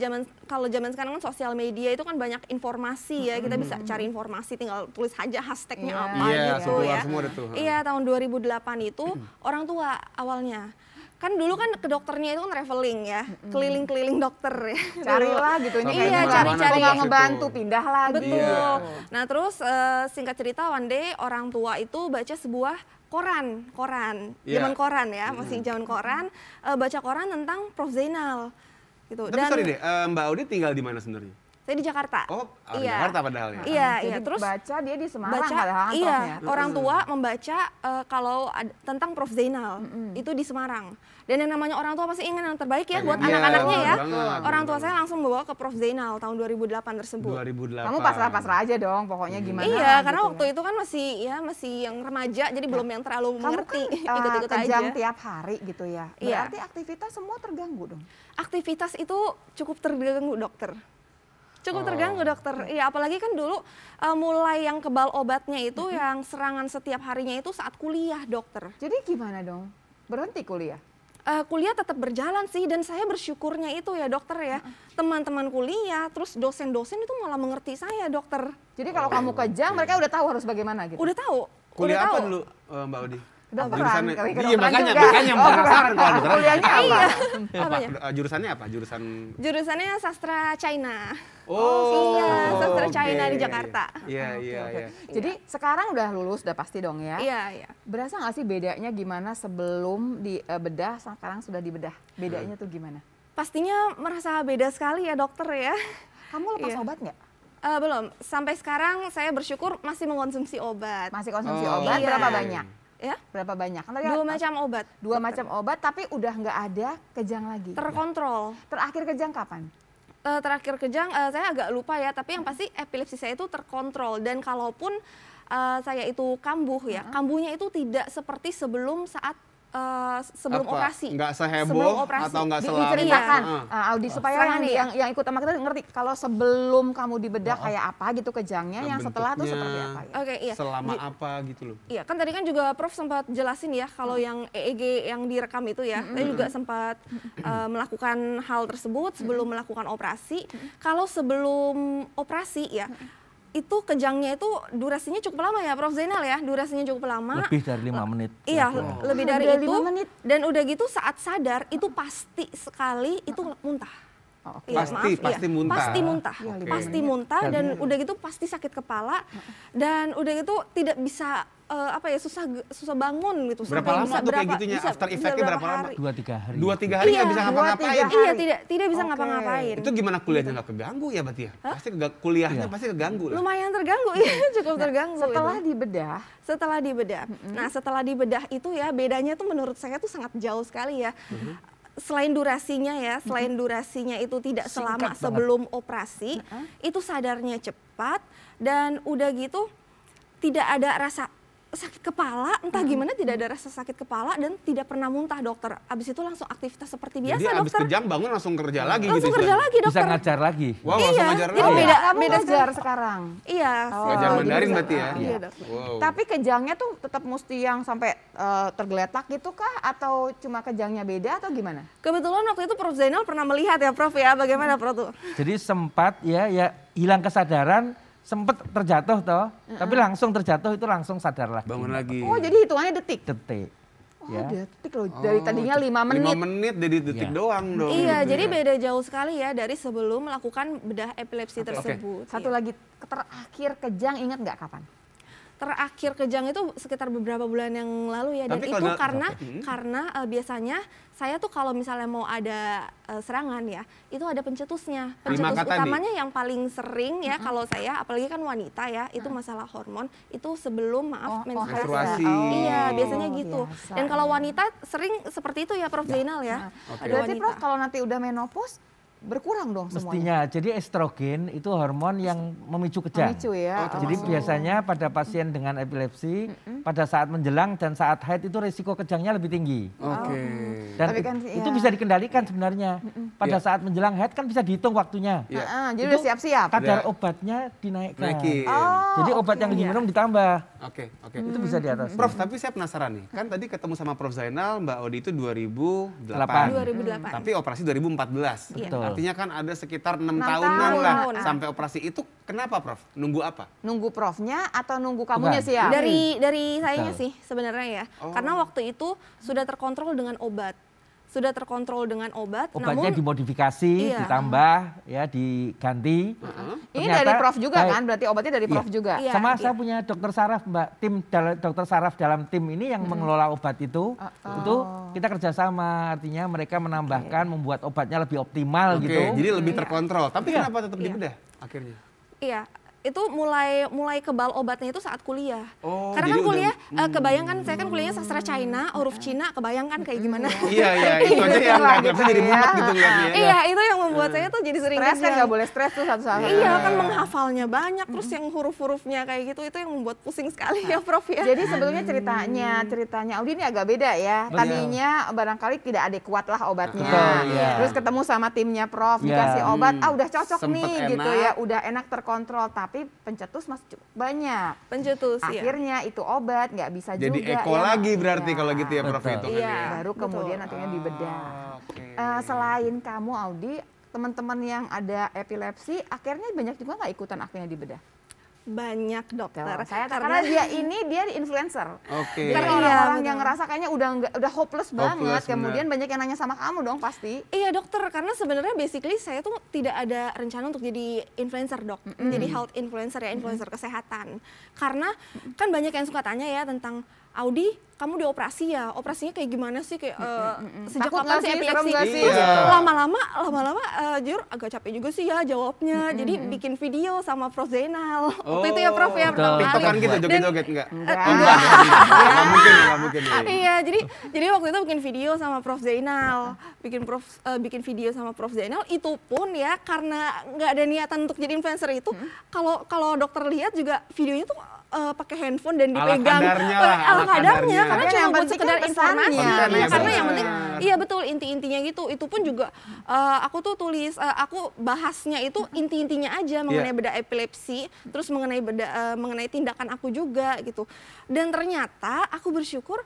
kalau zaman sekarang kan sosial media itu kan banyak informasi ya, kita bisa cari informasi, tinggal tulis aja hashtagnya Iya. apa Iya, gitu keluar ya. semua deh tuh. Iya, tahun 2008 itu orang tua awalnya. Kan dulu kan ke dokternya itu kan traveling ya, keliling-keliling dokter ya. Carilah gitu ini Sampai Iya, dimana-mana cari-cari. tuh nggak pas ngebantu itu. pindah lagi. Betul. Iya. Nah terus singkat cerita one day orang tua itu baca sebuah koran, Iya. zaman koran ya, masih zaman koran, baca koran tentang Prof Zainal gitu. Tapi sorry deh, Mbak Audi tinggal di mana sebenarnya? Saya di Jakarta. Oh, di Jakarta padahal ya? Iya, Jadi iya. Terus baca dia di Semarang baca, padahal iya, profnya. orang tua membaca kalau tentang Prof Zainal itu di Semarang. Dan yang namanya orang tua pasti ingin yang terbaik ya buat Iya, anak-anaknya ya. bener banget, Orang tua bener saya langsung bawa ke Prof Zainal tahun 2008 tersebut. 2008. Kamu pasrah-pasrah aja dong pokoknya gimana. Iya, karena gitu waktu ya. itu kan masih yang remaja, jadi belum yang terlalu Kamu mengerti. kan Ikut-ikut kejang aja. tiap hari gitu ya. Iya. Berarti aktivitas semua terganggu dong. Aktivitas itu cukup terganggu, dokter. Cukup terganggu, dokter. Iya, apalagi kan dulu mulai yang kebal obatnya itu yang serangan setiap harinya itu saat kuliah, dokter. Jadi gimana dong? Berhenti kuliah? Kuliah tetap berjalan sih, dan saya bersyukurnya itu ya, dokter ya. Teman-teman kuliah, terus dosen-dosen itu malah mengerti saya, dokter. Jadi kalau kamu kejang mereka udah tahu harus bagaimana gitu. Udah tahu. Kuliah udah apa tahu. dulu Mbak Audi? Kedokteran, Jurusannya- kali Iya, kedokteran makanya juga. penasaran kalau kedokteran. Kuliahnya apa? Iya. Apa? Apanya? Jurusannya apa? Jurusan Jurusannya sastra China. Oh, Iya, sastra China oke. di Jakarta. Iya, iya, Oke. iya. Jadi sekarang udah lulus, udah pasti dong ya. Iya, iya. Berasa nggak sih bedanya gimana sebelum di bedah, sekarang sudah dibedah? Bedanya tuh gimana? Pastinya merasa beda sekali ya, dokter ya. Kamu lepas Iya. obat nggak? Belum. Sampai sekarang saya bersyukur masih mengkonsumsi obat. Masih konsumsi Oh, obat iya. berapa banyak? Ya, Berapa banyak? Kan tadi 2 macam obat. dua macam obat, tapi udah nggak ada kejang lagi. Terkontrol. Terakhir kejang kapan? Terakhir kejang, saya agak lupa ya, tapi yang pasti epilepsi saya itu terkontrol. Dan kalaupun saya itu kambuh ya, kambuhnya itu tidak seperti sebelum saat sebelum Apa? operasi. Nggak seheboh Sebelum operasi. atau nggak selama? Diceritakan, Iya. Audi, supaya Serangan ya? yang ikut sama kita ngerti. Kalau sebelum kamu dibedah kayak apa gitu kejangnya, Nah, yang setelah tuh bentuknya. seperti apa? Ya? Oke, iya. Selama apa gitu loh. Iya, kan tadi kan juga Prof sempat jelasin ya, kalau yang EEG yang direkam itu ya, saya juga sempat melakukan hal tersebut sebelum melakukan operasi. Kalau sebelum operasi ya, itu kejangnya itu durasinya cukup lama ya, Prof Zainal ya, durasinya cukup lama. Lebih dari 5 menit. Iya, lebih dari Lebih dari itu. 5 menit. Dan udah gitu saat sadar itu pasti sekali itu muntah. Oh, oke. Iya, Pasti muntah. Pasti muntah. Iya, Oke. Pasti muntah dan udah gitu pasti sakit kepala dan udah gitu tidak bisa susah bangun gitu. Berapa lama Sampai bisa tuh kayak gitunya? After effect-nya berapa lama? hari. 2-3 hari. 2-3 hari nggak Iya, bisa 2-3 ngapa-ngapain. hari. Iya, tidak bisa Oke. ngapa-ngapain. Itu gimana kuliahnya nggak keganggu ya berarti ya? Pasti kuliahnya pasti keganggu lah. Lumayan terganggu, iya cukup terganggu. Setelah itu. dibedah, Setelah dibedah. Nah, setelah dibedah itu ya bedanya tuh menurut saya tuh sangat jauh sekali ya. Selain durasinya ya, selain durasinya itu tidak selama banget. sebelum operasi, itu sadarnya cepat dan udah gitu tidak ada rasa sakit kepala, entah gimana tidak ada rasa sakit kepala dan tidak pernah muntah, dokter. Abis itu langsung aktivitas seperti biasa, Jadi abis dokter. kejang bangun langsung kerja lagi Langsung gitu. kerja istilahnya. lagi, Bisa dokter. ngajar lagi. Wow, langsung Iya, ngajar jadi lagi. beda. kamu ngajar sekarang. Iya, Ngajar Oh, Mandarin jadi berarti ya? Iya, dokter. Wow. Tapi kejangnya tuh tetap mesti yang sampai tergeletak gitu kah? Atau cuma kejangnya beda atau gimana? Kebetulan waktu itu Prof Zainal pernah melihat ya, Prof ya, bagaimana Prof tuh? Jadi sempat ya hilang kesadaran, sempat terjatuh toh, tapi langsung terjatuh itu langsung sadar lagi. Bangun lagi. Oh, jadi hitungannya detik? Detik. ya. Detik loh, dari tadinya 5 menit. 5 menit jadi detik Iya. doang dong. Iya, gitu jadi ya. beda jauh sekali ya dari sebelum melakukan bedah epilepsi tersebut. Satu Iya. lagi, terakhir kejang ingat nggak kapan? Terakhir kejang itu sekitar beberapa bulan yang lalu ya, dan Tapi itu kalau karena biasanya saya tuh kalau misalnya mau ada serangan ya, itu ada pencetusnya. Pencetus kata utamanya yang paling sering ya kalau saya, apalagi kan wanita ya, itu masalah hormon itu sebelum menstruasi. Iya, biasanya gitu. biasa, Dan kalau ya. wanita sering seperti itu ya Prof Zainal ya. Oke. Ada Berarti wanita. Prof kalau nanti udah menopause berkurang dong semuanya. Mestinya. Jadi estrogen itu hormon yang memicu kejang. Memicu ya. Jadi biasanya pada pasien dengan epilepsi pada saat menjelang dan saat haid itu risiko kejangnya lebih tinggi. Oke. Dan Tapi kan, itu ya. bisa dikendalikan sebenarnya. Pada Iya. saat menjelang haid kan bisa dihitung waktunya. Iya. Jadi Itu udah siap-siap. Kadar Udah. obatnya dinaikkan. Naikin. Jadi obat yang diminum ditambah. Oke, oke. Itu bisa di atas. Prof, tapi saya penasaran nih. Kan tadi ketemu sama Prof Zainal, Mbak Odi itu 2008. 2008. Tapi operasi 2014. Betul. Artinya kan ada sekitar 6 6 tahunan lah tahun. sampai operasi. Itu kenapa, Prof? Nunggu apa? Nunggu profnya atau nunggu kamunya Bukan. siap? Dari sayanya Betul. sih sebenarnya ya. Oh. Karena waktu itu sudah terkontrol dengan obat. Sudah terkontrol dengan obat, Obatnya namun dimodifikasi, Iya. ditambah, ya diganti. Ini Ternyata dari prof juga baik. kan? Berarti obatnya dari prof juga. Iya. Sama saya punya dokter saraf, Mbak. Dokter saraf dalam tim ini yang mengelola obat itu kita kerjasama. Artinya mereka menambahkan, membuat obatnya lebih optimal Oke, gitu. jadi lebih terkontrol. Tapi Iya. kenapa tetap Iya. dibedah akhirnya? iya, itu mulai kebal obatnya itu saat kuliah. Oh, Karena jadi kan udah- kuliah, kebayangkan saya kan kuliahnya sastra China, huruf Cina, kebayangkan kayak gimana. Iya, iya. Itu aja yang nggak bisa jadi mumet gitu ngeliatnya. Iya, itu yang membuat saya tuh jadi sering Stres kan kejang. nggak boleh stres tuh satu-satu. Iya, kan menghafalnya banyak, terus yang huruf-hurufnya kayak gitu, itu yang membuat pusing sekali ya Prof ya. Jadi sebelumnya ceritanya Audi ini agak beda ya. Betul. Tadinya barangkali tidak adekuat lah obatnya. Betul, iya. Terus ketemu sama timnya Prof, Iya. dikasih obat, udah cocok Sempet nih enak. gitu ya, udah enak terkontrol. Tapi pencetus masih cukup banyak. Pencetus ya. Akhirnya itu obat nggak bisa Jadi juga. eko ya. lagi berarti Iya. kalau gitu ya, Prof, Betul. hitungannya Iya. ya. Baru kemudian Betul. nantinya dibedah. Oke. Selain kamu Audi, teman-teman yang ada epilepsi akhirnya banyak juga nggak ikutan akhirnya dibedah? Banyak dokter. Karena dia influencer. Oke. Jadi Iya, orang-orang betul. yang ngerasa kayaknya udah hopeless banget, Hopeless, kemudian benar. banyak yang nanya sama kamu dong pasti. Iya dokter, karena sebenarnya basically saya tuh tidak ada rencana untuk jadi influencer dok, jadi health influencer ya, influencer kesehatan. Karena kan banyak yang suka tanya ya tentang Audi, kamu dioperasi ya, operasinya kayak gimana sih, kayak sejak Takut kapan nggak sih sih, serem epilepsi? nggak sih? Terus Iya. lama-lama jujur agak capek juga sih ya jawabnya. Jadi bikin video sama Prof Zainal. Waktu itu ya Prof ya Betul. pertama kali. TikTokan gitu, Dan- joget-joget enggak? Enggak. Enggak mungkin, enggak mungkin. Iya, jadi waktu itu bikin video sama Prof Zainal, bikin video sama Prof Zainal itu pun ya karena nggak ada niatan untuk jadi influencer itu. Kalau dokter lihat juga videonya tuh pakai handphone dan Ala dipegang. kadarnya lah, Ala ala kadarnya kadarnya. karena Tapi cuma yang buat penting sekedar kan informasi. pesannya. Iya, Pesannya, karena yang penting benar. iya betul inti-intinya gitu. Itu pun juga aku tuh tulis aku bahasnya itu inti-intinya aja mengenai bedah epilepsi, terus mengenai tindakan aku juga gitu. Dan ternyata aku bersyukur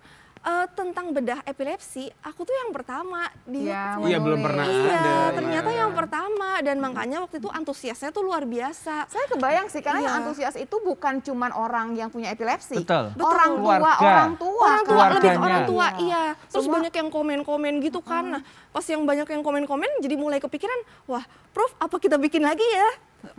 tentang bedah epilepsi, aku tuh yang pertama di Iya, Iya, belum pernah Iya, ada. ternyata Iya. yang pertama dan makanya waktu itu antusiasnya tuh luar biasa. Saya kebayang sih karena yang Iya. antusias itu bukan cuman orang yang punya epilepsi. Betul. Orang tua, Keluarga. orang tua. Orang tua, lebih ke keluarganya. orang tua, Iya. iya. Terus Semua- banyak yang komen-komen gitu kan. Nah, pas yang banyak yang komen-komen jadi mulai kepikiran, wah, Prof, apa kita bikin lagi ya?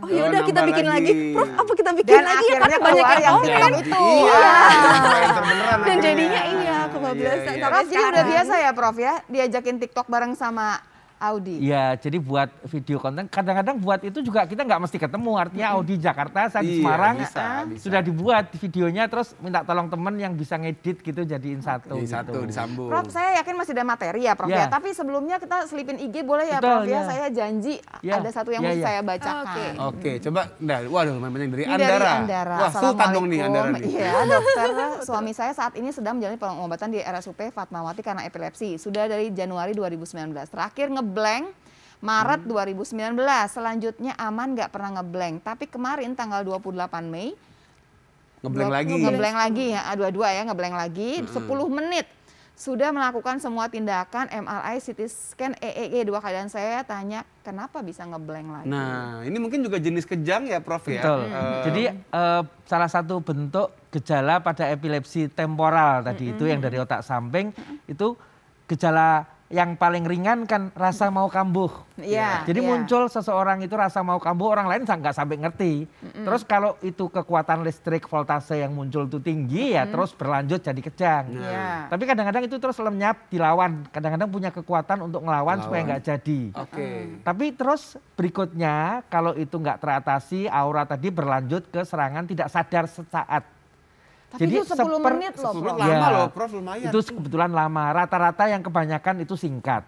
Oh ya udah kita nambah bikin lagi. lagi. Prof, apa kita bikin Dan lagi ya? akhirnya Karena banyak keluar yang yang komen. itu. Iya. Influencer beneran Dan akhirnya. jadinya iya kebablasan. Iya, iya. Sampai Prof, jadi udah sekarang. biasa ya Prof ya diajakin TikTok bareng sama Audi. Iya, jadi buat video konten kadang-kadang buat itu juga kita nggak mesti ketemu. Artinya Audi Jakarta, saya di Iya, Semarang bisa. sudah dibuat videonya, terus minta tolong temen yang bisa ngedit gitu jadiin satu. Jadi satu gitu. disambung. Prof, saya yakin masih ada materi ya Prof ya. Ya. Tapi sebelumnya kita selipin IG boleh ya Betul, Prof ya. ya. Saya janji Ya, ada satu yang ya, mesti ya. saya bacakan. Oke. Oke, coba waduh lumayan banyak dari Ini Andara. dari Andara. Wah, sultan dong nih Andara nih. Iya, dokter. Suami saya saat ini sedang menjalani pengobatan di RSUP Fatmawati karena epilepsi. Sudah dari Januari 2019. Terakhir ngeblank Maret 2019. Selanjutnya aman, nggak pernah ngeblank. Tapi kemarin tanggal 28 Mei Ngeblank lagi. Ngeblank lagi ya, dua-dua ya ngeblank lagi 10 menit. sudah melakukan semua tindakan MRI, CT scan, EEG 2 kali, dan saya tanya kenapa bisa ngeblank lagi. Nah, ini mungkin juga jenis kejang ya, Prof ya. Betul. Jadi salah satu bentuk gejala pada epilepsi temporal tadi itu yang dari otak samping itu gejala yang paling ringan kan rasa mau kambuh. Iya. Jadi iya. muncul seseorang itu rasa mau kambuh, orang lain nggak sampai ngerti. Terus kalau itu kekuatan listrik voltase yang muncul itu tinggi ya terus berlanjut jadi kejang. Iya. Tapi kadang-kadang itu terus lenyap, dilawan. Kadang-kadang punya kekuatan untuk ngelawan supaya nggak jadi. Oke. Tapi terus berikutnya kalau itu nggak teratasi, aura tadi berlanjut ke serangan tidak sadar sesaat. Tapi itu 10 menit loh, 10 Prof. lama Ya. loh, Prof, lumayan. Itu kebetulan lama. Rata-rata yang kebanyakan itu singkat,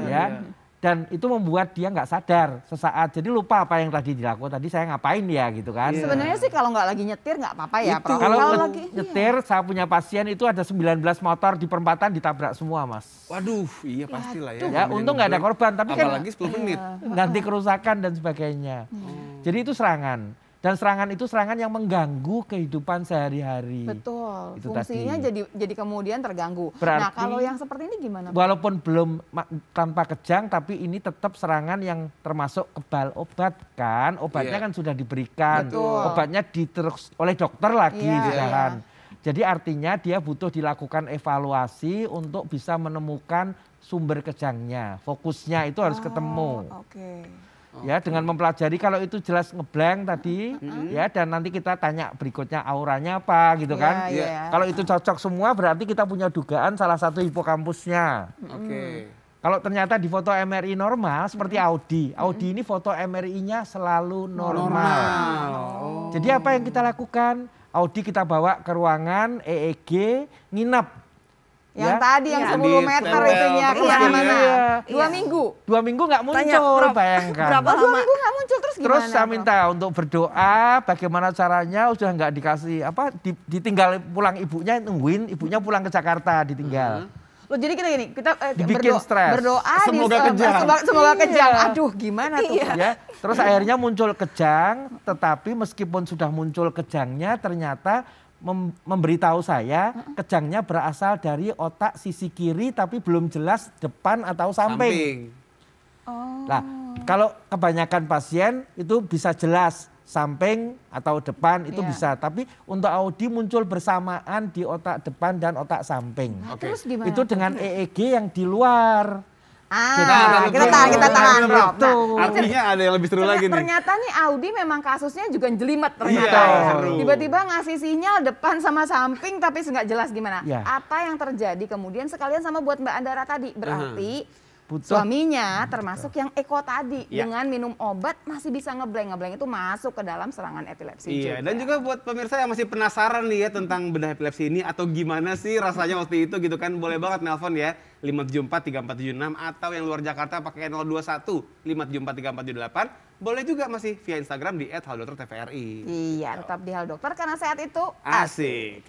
ya. Dan itu membuat dia nggak sadar sesaat. Jadi lupa apa yang tadi dilakukan. Tadi saya ngapain ya gitu kan. Sebenarnya sih kalau nggak lagi nyetir nggak apa-apa ya, Itu. Prof. Kalau lagi nyetir, saya punya pasien itu ada 19 motor di perempatan ditabrak semua, Mas. Waduh, iya pastilah ya. Ya, untung nggak ada korban. Tapi kan apalagi 10 menit. ganti kerusakan dan sebagainya. Jadi itu serangan. Dan serangan itu serangan yang mengganggu kehidupan sehari-hari. Betul. Itu Fungsinya tadi. jadi kemudian terganggu. Berarti- Nah, kalau yang seperti ini gimana, Prof? Walaupun belum tanpa kejang, tapi ini tetap serangan yang termasuk kebal obat kan. Obatnya Iya. kan sudah diberikan. Betul. Obatnya diterus oleh dokter lagi Iya, sekarang. Jadi artinya dia butuh dilakukan evaluasi untuk bisa menemukan sumber kejangnya. Fokusnya itu harus ketemu. Oke. Ya, dengan mempelajari kalau itu jelas ngeblank tadi, ya, dan nanti kita tanya berikutnya auranya apa gitu kan. Iya, iya. Kalau itu cocok semua berarti kita punya dugaan salah satu hipokampusnya. Oke. Kalau ternyata di foto MRI normal seperti Audi. Audi ini foto MRI-nya selalu normal. Jadi apa yang kita lakukan? Audi kita bawa ke ruangan EEG, nginep. Yang Ya. tadi yang Iya. 10 meter Ditempel itunya terus iya, gitu mana? ya. 2 minggu. 2 minggu nggak Tanya, muncul, Prof, bayangkan. berapa 2 lama? minggu nggak muncul, terus gimana? Terus saya Prof? minta untuk berdoa, bagaimana caranya, sudah nggak dikasih apa, ditinggal pulang ibunya, nungguin ibunya pulang ke Jakarta, ditinggal. Loh, jadi kita gini, kita Dibikin stres. berdoa Semoga kejang. semoga kejang. Iya. Aduh, gimana tuh? Prof? Ya, terus akhirnya muncul kejang, tetapi meskipun sudah muncul kejangnya, ternyata memberitahu saya kejangnya berasal dari otak sisi kiri, tapi belum jelas depan atau samping. Nah, kalau kebanyakan pasien itu bisa jelas samping atau depan itu Iya. bisa, tapi untuk Audi muncul bersamaan di otak depan dan otak samping. Terus gimana? Itu dengan EEG yang di luar. Kita tahan, Prof. Betul. Artinya ada yang lebih seru lagi nih. Ternyata nih Audi memang kasusnya juga jelimet ternyata. Iya, ya. seru. Tiba-tiba ngasih sinyal depan sama samping tapi nggak jelas gimana. Iya. Apa yang terjadi kemudian sekalian sama buat Mbak Andara tadi. Berarti Butuh- suaminya termasuk yang Eko tadi Iya. dengan minum obat masih bisa ngeblank. Ngeblank itu masuk ke dalam serangan epilepsi Iya, dan juga buat pemirsa yang masih penasaran nih ya tentang bedah epilepsi ini atau gimana sih rasanya waktu itu gitu kan, boleh banget nelpon ya 5743476 atau yang luar Jakarta pakai 021 5743478. Boleh juga masih via Instagram di @haldokter_tvri. Iya, tetap di Hal Dokter karena sehat itu Asik.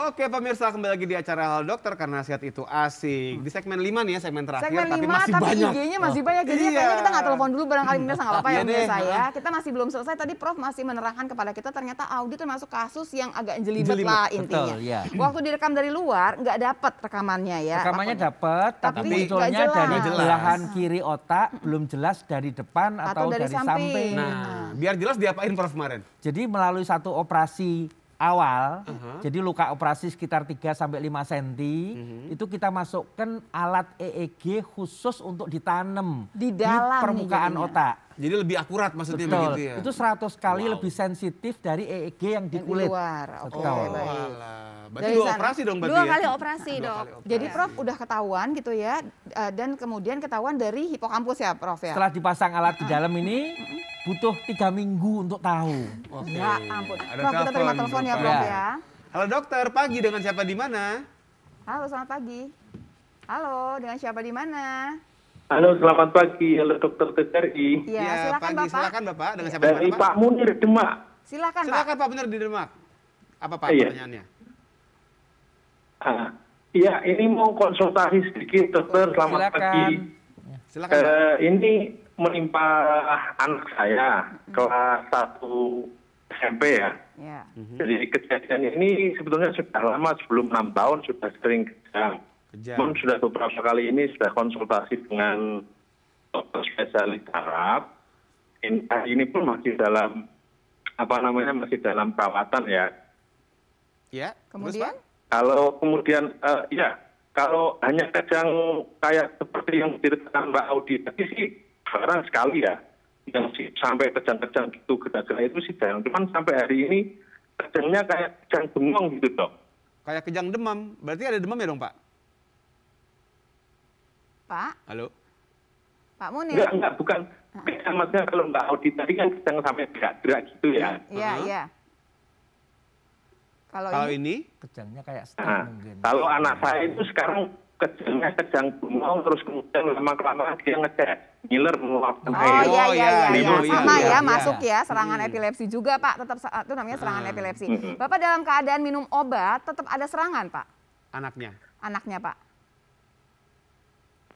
Oke pemirsa, kembali lagi di acara Hal Dokter karena sehat itu asik. Di segmen 5 nih ya, segmen terakhir, Segmen 5 tapi masih tapi banyak. IG-nya masih banyak. Jadi Iya. kayaknya kita nggak telepon dulu barangkali pemirsa nggak apa-apa ya Iya deh. pemirsa ya. Kita masih belum selesai. Tadi Prof masih menerangkan kepada kita ternyata Audi termasuk kasus yang agak jelimet Jelimet, lah intinya. betul, iya. Waktu direkam dari luar nggak dapat rekamannya ya. Rekamannya dapat, tapi Tapi munculnya nggak jelas. dari Nggak jelas. belahan kiri otak, belum jelas dari depan atau dari samping. Nah, biar jelas diapain Prof kemarin? Jadi melalui satu operasi awal, jadi luka operasi sekitar 3 sampai 5 cm, itu kita masukkan alat EEG khusus untuk ditanam Di dalam nih permukaan jadinya. otak. Jadi lebih akurat maksudnya Betul. begitu ya? Itu 100 kali Wow. lebih sensitif dari EEG yang di Yang di kulit. luar. Oke, Betul. baik. Walah. Berarti Dari 2 sana. operasi dong berarti 2 ya? kali operasi, Dua Dok. kali operasi. Jadi Prof udah ketahuan gitu ya, dan kemudian ketahuan dari hipokampus ya Prof ya? Setelah dipasang alat di dalam ini, butuh 3 minggu untuk tahu. Oke. Ya ampun. Ada Prof kita terima telepon ya Prof Ya. ya. Halo dokter, pagi dengan siapa di mana? Halo selamat pagi. Halo dengan siapa di mana? Halo, selamat pagi. Halo Dokter TVRI. Iya silakan pagi. Bapak. Silakan Bapak. Dengan siapa di Dari mana Pak? Pak Munir Demak. Silakan Pak. Silakan Pak, benar di Demak. Apa Pak Iya. pertanyaannya? Ah, Iya, ini mau konsultasi sedikit, dokter. Selamat pagi. Silakan. Pak. Ini menimpa anak saya kelas 1 SMP ya. Ya. Jadi kejadian ini sebetulnya sudah lama, sebelum 6 tahun sudah sering kejang. Namun sudah beberapa kali ini sudah konsultasi dengan dokter spesialis saraf. Ini pun masih dalam masih dalam perawatan ya. Ya. Kemudian? Terus, Pak? Kalau kemudian kalau hanya kejang kayak seperti yang diceritakan Mbak Audi tadi sih jarang sekali ya. Yang sampai kejang-kejang gitu gerak-gerak itu sih jarang. Cuman sampai hari ini kejangnya kayak kejang bengong gitu, Dok. Kayak kejang demam. Berarti ada demam ya dong, Pak? Pak? Halo? Pak Munir? Enggak, bukan. Kejang maksudnya kalau Mbak Audi tadi kan kejang sampai gerak-gerak gitu ya. Iya, iya. Kalau ini? Kejangnya kayak stroke Nah, mungkin. kalau anak saya itu sekarang kejangnya kejang bengong, terus kemudian lama-kelamaan dia ngecek, ngiler, mengeluarkan air. Oh iya iya iya, iya. sama Iya, ya, iya. masuk ya serangan epilepsi juga Pak, tetap itu namanya serangan epilepsi. Bapak dalam keadaan minum obat tetap ada serangan Pak, Anaknya. anaknya Pak.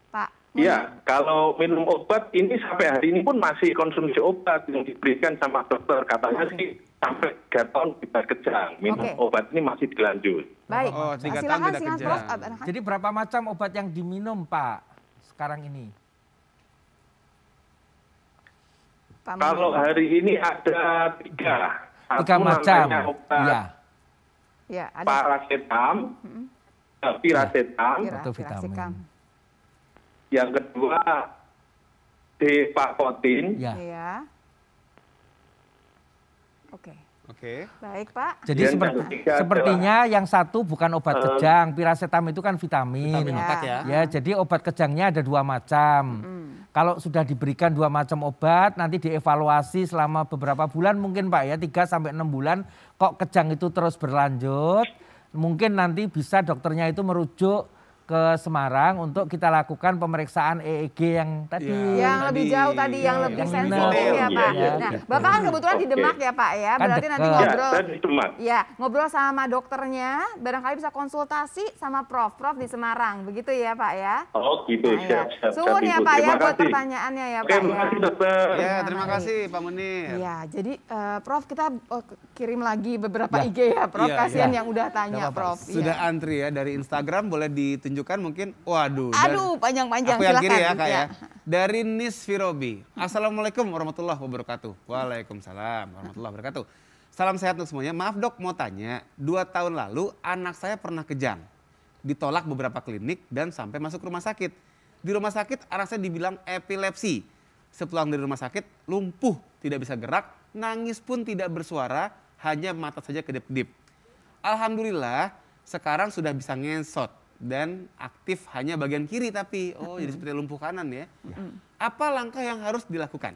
Pak. Iya, kalau minum obat ini sampai hari ini pun masih konsumsi obat yang diberikan sama dokter. Katanya sih sampai 3 tahun bisa kejang. Minum obat ini masih dilanjut. Baik, Oh, 3 tahun silakan tidak silakan kejang. Prof. Jadi berapa macam obat yang diminum Pak sekarang ini? Pak Kalau Munir. hari ini ada 3. 3 macam. namanya obat Iya. Ya, ada paracetam, piracetam. Atau vitamin. Piracetam. Yang kedua depakotin. Ya. Iya. Oke. Oke. Baik Pak. Jadi Dan yang ketiga sepertinya yang satu bukan obat kejang, piracetam itu kan vitamin. Vitamin otak ya. Ya, jadi obat kejangnya ada 2 macam. Kalau sudah diberikan 2 macam obat, nanti dievaluasi selama beberapa bulan mungkin Pak ya, 3 sampai 6 bulan. Kok kejang itu terus berlanjut, mungkin nanti bisa dokternya itu merujuk ke Semarang untuk kita lakukan pemeriksaan EEG yang tadi. Ya. Yang lebih jauh tadi, yang lebih yang sensitif benar. ya Pak. Iya, Nah, iya. Bapak kan kebetulan di Oke. Demak ya Pak ya, Kan berarti nanti deket. Ya, ngobrol. saya di Demak. Ya, ngobrol sama dokternya, barangkali bisa konsultasi sama Prof di Semarang, begitu ya Pak ya? Oh gitu, Nah, ya. siap. Suwun ya Ibu. Pak ya Terima buat kasih. pertanyaannya ya Oke, Pak terima ya. kasih dokter. Ya, terima kasih Pak Munir. Iya, jadi Prof kita kirim lagi beberapa Ya. IG ya Prof, Iya, kasihan iya. yang udah tanya Nggak apa-apa. Prof. Sudah Iya. antri ya dari Instagram, boleh ditunjukkan mungkin. Waduh. dan- Aduh, panjang-panjang Aku yang silakan. kiri ya Kak Iya. ya. Dari Nis Firobi. Assalamualaikum warahmatullahi wabarakatuh. Waalaikumsalam warahmatullahi wabarakatuh. Salam sehat untuk semuanya. Maaf dok, mau tanya. 2 tahun lalu anak saya pernah kejang. Ditolak beberapa klinik dan sampai masuk rumah sakit. Di rumah sakit anak saya dibilang epilepsi. Sepulang dari rumah sakit lumpuh, tidak bisa gerak, nangis pun tidak bersuara, hanya mata saja kedip-kedip. Alhamdulillah sekarang sudah bisa ngesot dan aktif hanya bagian kiri tapi jadi seperti lumpuh kanan ya. Apa langkah yang harus dilakukan?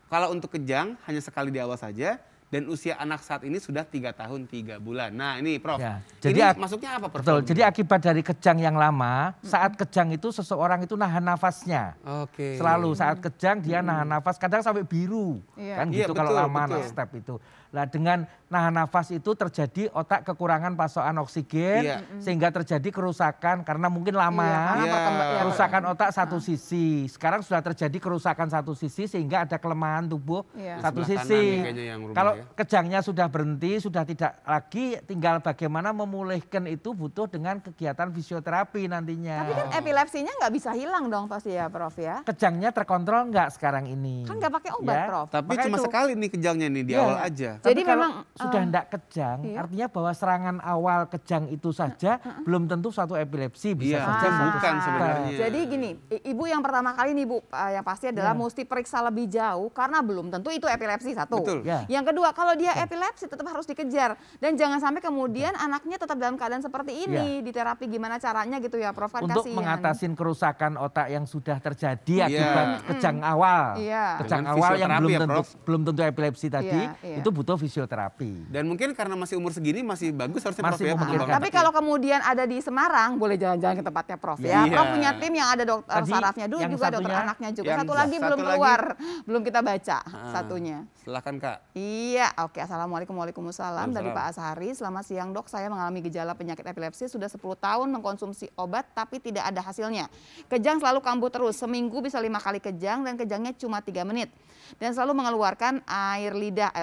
Kalau untuk kejang hanya sekali di awal saja dan usia anak saat ini sudah 3 tahun 3 bulan. Nah ini Prof, Ya, ini jadi masuknya apa Prof? Betul, jadi akibat dari kejang yang lama, saat kejang itu seseorang itu nahan nafasnya. Oke. Selalu saat kejang dia nahan nafas, kadang sampai biru. Iya. Kan Iya, gitu kalau betul, lama betul. step itu. Nah dengan nahan nafas itu terjadi otak kekurangan pasokan oksigen, Iya. sehingga terjadi kerusakan karena mungkin lama. Iya, karena Iya. Kerusakan otak satu sisi. Sekarang sudah terjadi kerusakan satu sisi sehingga ada kelemahan tubuh Iya. satu Di sebelah sisi. kanan nih kayaknya yang rumah Kalau ya. kejangnya sudah berhenti, sudah tidak lagi, tinggal bagaimana memulihkan itu butuh dengan kegiatan fisioterapi nantinya. Tapi kan epilepsinya nggak bisa hilang dong pasti ya Prof ya? Kejangnya terkontrol nggak sekarang ini? Kan nggak pakai obat Ya. Prof. Tapi Maka cuma itu. sekali nih kejangnya nih di Iya. awal aja. Tapi Jadi kalau memang, sudah hendak kejang, iya. artinya bahwa serangan awal kejang itu saja belum tentu suatu epilepsi, bisa Iya, saja suatu bukan stroke. sebenarnya. Jadi gini, Ibu yang pertama kali nih Bu, yang pasti adalah mesti periksa lebih jauh karena belum tentu itu epilepsi satu. Betul. Ya. Yang kedua, kalau dia epilepsi tetap harus dikejar dan jangan sampai kemudian anaknya tetap dalam keadaan seperti ini, di terapi gimana caranya gitu ya Prof, kan Untuk kasihan. mengatasi kerusakan otak yang sudah Iya. terjadi akibat kejang awal. Iya. Kejang Dengan awal yang fisioterapi ya, Prof. belum tentu epilepsi tadi, Iya, iya. itu butuh fisioterapi. Dan mungkin karena masih umur segini masih bagus harusnya Masih Prof ya. memungkinkan. pengembangan Tapi otaknya. kalau kemudian ada di Semarang, boleh jalan-jalan ke tempatnya Prof ya. Iya. Prof punya tim yang ada dokter Tadi sarafnya dulu yang juga dokter satunya- anaknya juga. yang Satu lagi satu belum lagi- keluar, belum kita baca Ah, satunya. Silakan Kak. Iya. Iya, oke. Assalamualaikum, waalaikumsalam. Dari Pak Ashari. Selamat siang dok, saya mengalami gejala penyakit epilepsi sudah 10 tahun mengkonsumsi obat tapi tidak ada hasilnya. Kejang selalu kambuh terus, seminggu bisa 5 kali kejang dan kejangnya cuma 3 menit. Dan selalu mengeluarkan air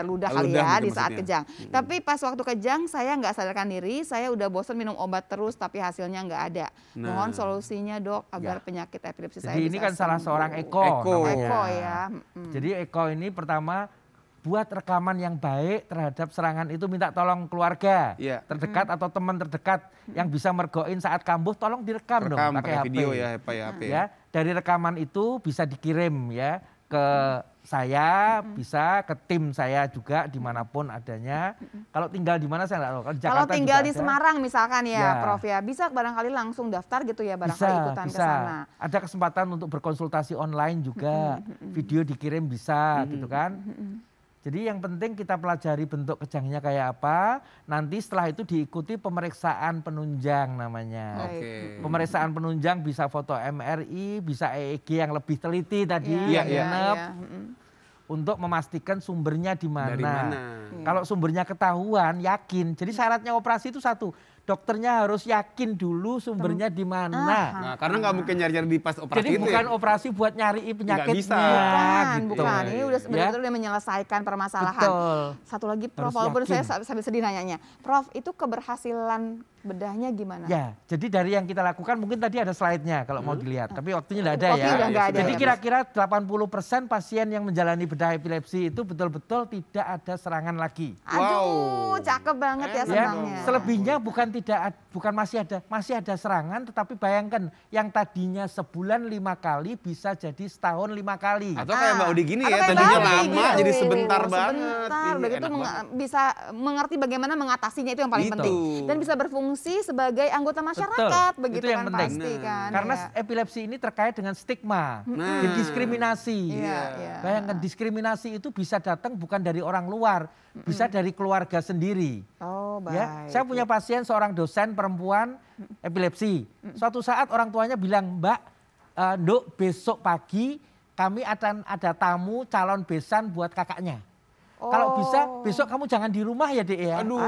ludah kali ya di saat kejang. Tapi pas waktu kejang saya nggak sadarkan diri, saya udah bosan minum obat terus tapi hasilnya nggak ada. Mohon solusinya dok agar penyakit epilepsi saya Jadi bisa ini kan salah seorang Eko namanya. Eko ya. Jadi Eko ini pertama buat rekaman yang baik terhadap serangan itu, minta tolong keluarga terdekat atau teman terdekat yang bisa mergoin saat kambuh, tolong direkam dong pakai HP. Video ya, HP. Ya, dari rekaman itu bisa dikirim ya ke saya, bisa ke tim saya juga dimanapun adanya. Kalau tinggal di mana saya nggak tahu. Kalau tinggal di Semarang misalkan ya, Prof ya, bisa barangkali langsung daftar gitu ya, barangkali ikutan ke sana. Ada kesempatan untuk berkonsultasi online juga, video dikirim bisa gitu kan. Jadi yang penting kita pelajari bentuk kejangnya kayak apa, nanti setelah itu diikuti pemeriksaan penunjang namanya. Pemeriksaan penunjang bisa foto MRI, bisa EEG yang lebih teliti tadi, untuk memastikan sumbernya di mana. Kalau sumbernya ketahuan, yakin. Jadi syaratnya operasi itu satu, dokternya harus yakin dulu sumbernya di mana. Nah, karena nggak mungkin nyari-nyari di pas operasi. Jadi itu bukan ya? operasi buat nyari penyakitnya. Bisa. Bukan. Ini udah benar-benar udah menyelesaikan permasalahan. Betul. Satu lagi Prof, walaupun saya sampai sedih nanyanya. Prof, itu keberhasilan bedahnya gimana? Ya, jadi dari yang kita lakukan mungkin tadi ada slide-nya kalau mau dilihat. Tapi waktunya nggak ada ya. Udah nggak ada, Jadi kira-kira 80% pasien yang menjalani bedah epilepsi itu betul-betul tidak ada serangan lagi. Aduh, cakep banget ya senangnya. Selebihnya bukan masih ada serangan, tetapi bayangkan yang tadinya sebulan 5 kali bisa jadi setahun 5 kali. Atau kayak Mbak Odi gini ya, tadinya lama jadi sebentar banget. Sebentar, begitu bisa mengerti bagaimana mengatasinya, itu yang paling penting. Dan bisa berfungsi sebagai anggota masyarakat, begitu itu yang kan penting. pasti kan. Karena epilepsi ini terkait dengan stigma, dan diskriminasi. Bayangkan diskriminasi itu bisa datang bukan dari orang luar, bisa dari keluarga sendiri. Oh, baik. Ya, saya punya pasien seorang dosen perempuan epilepsi. Suatu saat orang tuanya bilang, Mbak, Nduk, besok pagi kami akan ada tamu calon besan buat kakaknya. Kalau bisa besok kamu jangan di rumah ya Dek ya. Aduh,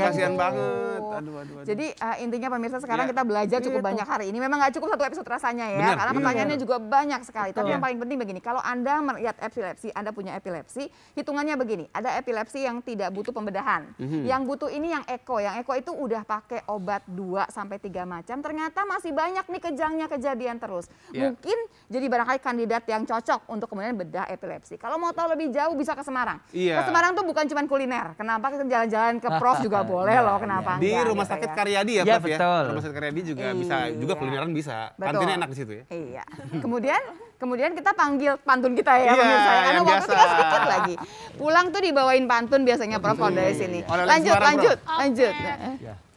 kasihan banget. Aduh. Jadi intinya pemirsa sekarang kita belajar cukup banyak hari ini. Memang nggak cukup 1 episode rasanya ya. Karena pertanyaannya juga banyak sekali. Tapi yang paling penting begini, kalau Anda melihat epilepsi, Anda punya epilepsi, hitungannya begini. Ada epilepsi yang tidak butuh pembedahan. Yang butuh ini yang Eko. Yang Eko itu udah pakai obat 2 sampai 3 macam. Ternyata masih banyak nih kejangnya kejadian terus. Mungkin jadi barangkali kandidat yang cocok untuk kemudian bedah epilepsi. Kalau mau tahu lebih jauh bisa ke Semarang. Ke Semarang tuh bukan cuma kuliner. Kenapa kita jalan-jalan ke Prof juga boleh loh. Kenapa di enggak, Rumah gitu Sakit ya. Karyadi ya Prof ya. Rumah Sakit Karyadi juga bisa, juga kulineran bisa. Kantinnya enak di situ ya. Iya. Kemudian kita panggil pantun kita ya pemirsa. Karena waktu tinggal sedikit lagi. Pulang tuh dibawain pantun biasanya Prof kalau dari sini. Lanjut.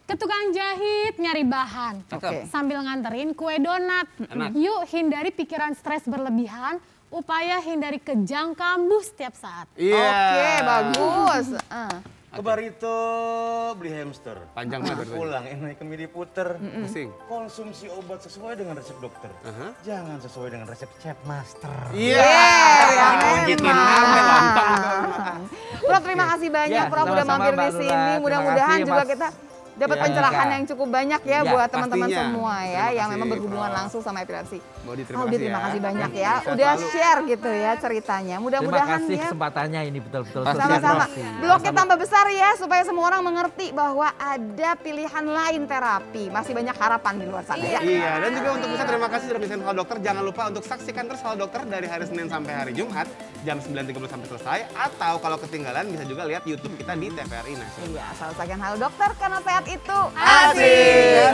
Ke tukang jahit nyari bahan, sambil nganterin kue donat. Yuk hindari pikiran stres berlebihan, upaya hindari kejang kambuh setiap saat. Oke, bagus. Ke Barito beli hamster. Panjang banget. Pulang naik ke midi puter. Pusing. Konsumsi obat sesuai dengan resep dokter. Jangan sesuai dengan resep chef master. Prof, terima kasih banyak Prof udah mampir di sini. Mudah-mudahan juga kita dapat pencerahan yang cukup banyak ya buat teman-teman semua ya yang memang berhubungan langsung sama epilepsi. Terima kasih banyak ya. Udah share gitu ya ceritanya. Mudah-mudahan terima kasih ya. kesempatannya ini betul-betul. Sama-sama. Bloknya tambah besar ya supaya semua orang mengerti bahwa ada pilihan lain terapi. Masih banyak harapan di luar sana ya. Iya, dan juga untuk bisa terima kasih sudah menyaksikan Halo Dokter. Jangan lupa untuk saksikan terus Halo Dokter dari hari Senin sampai hari Jumat jam 9.30 sampai selesai. Atau kalau ketinggalan bisa juga lihat YouTube kita di TVRI Nasional. Iya, selalu saksikan Halo Dokter karena sehat itu asik.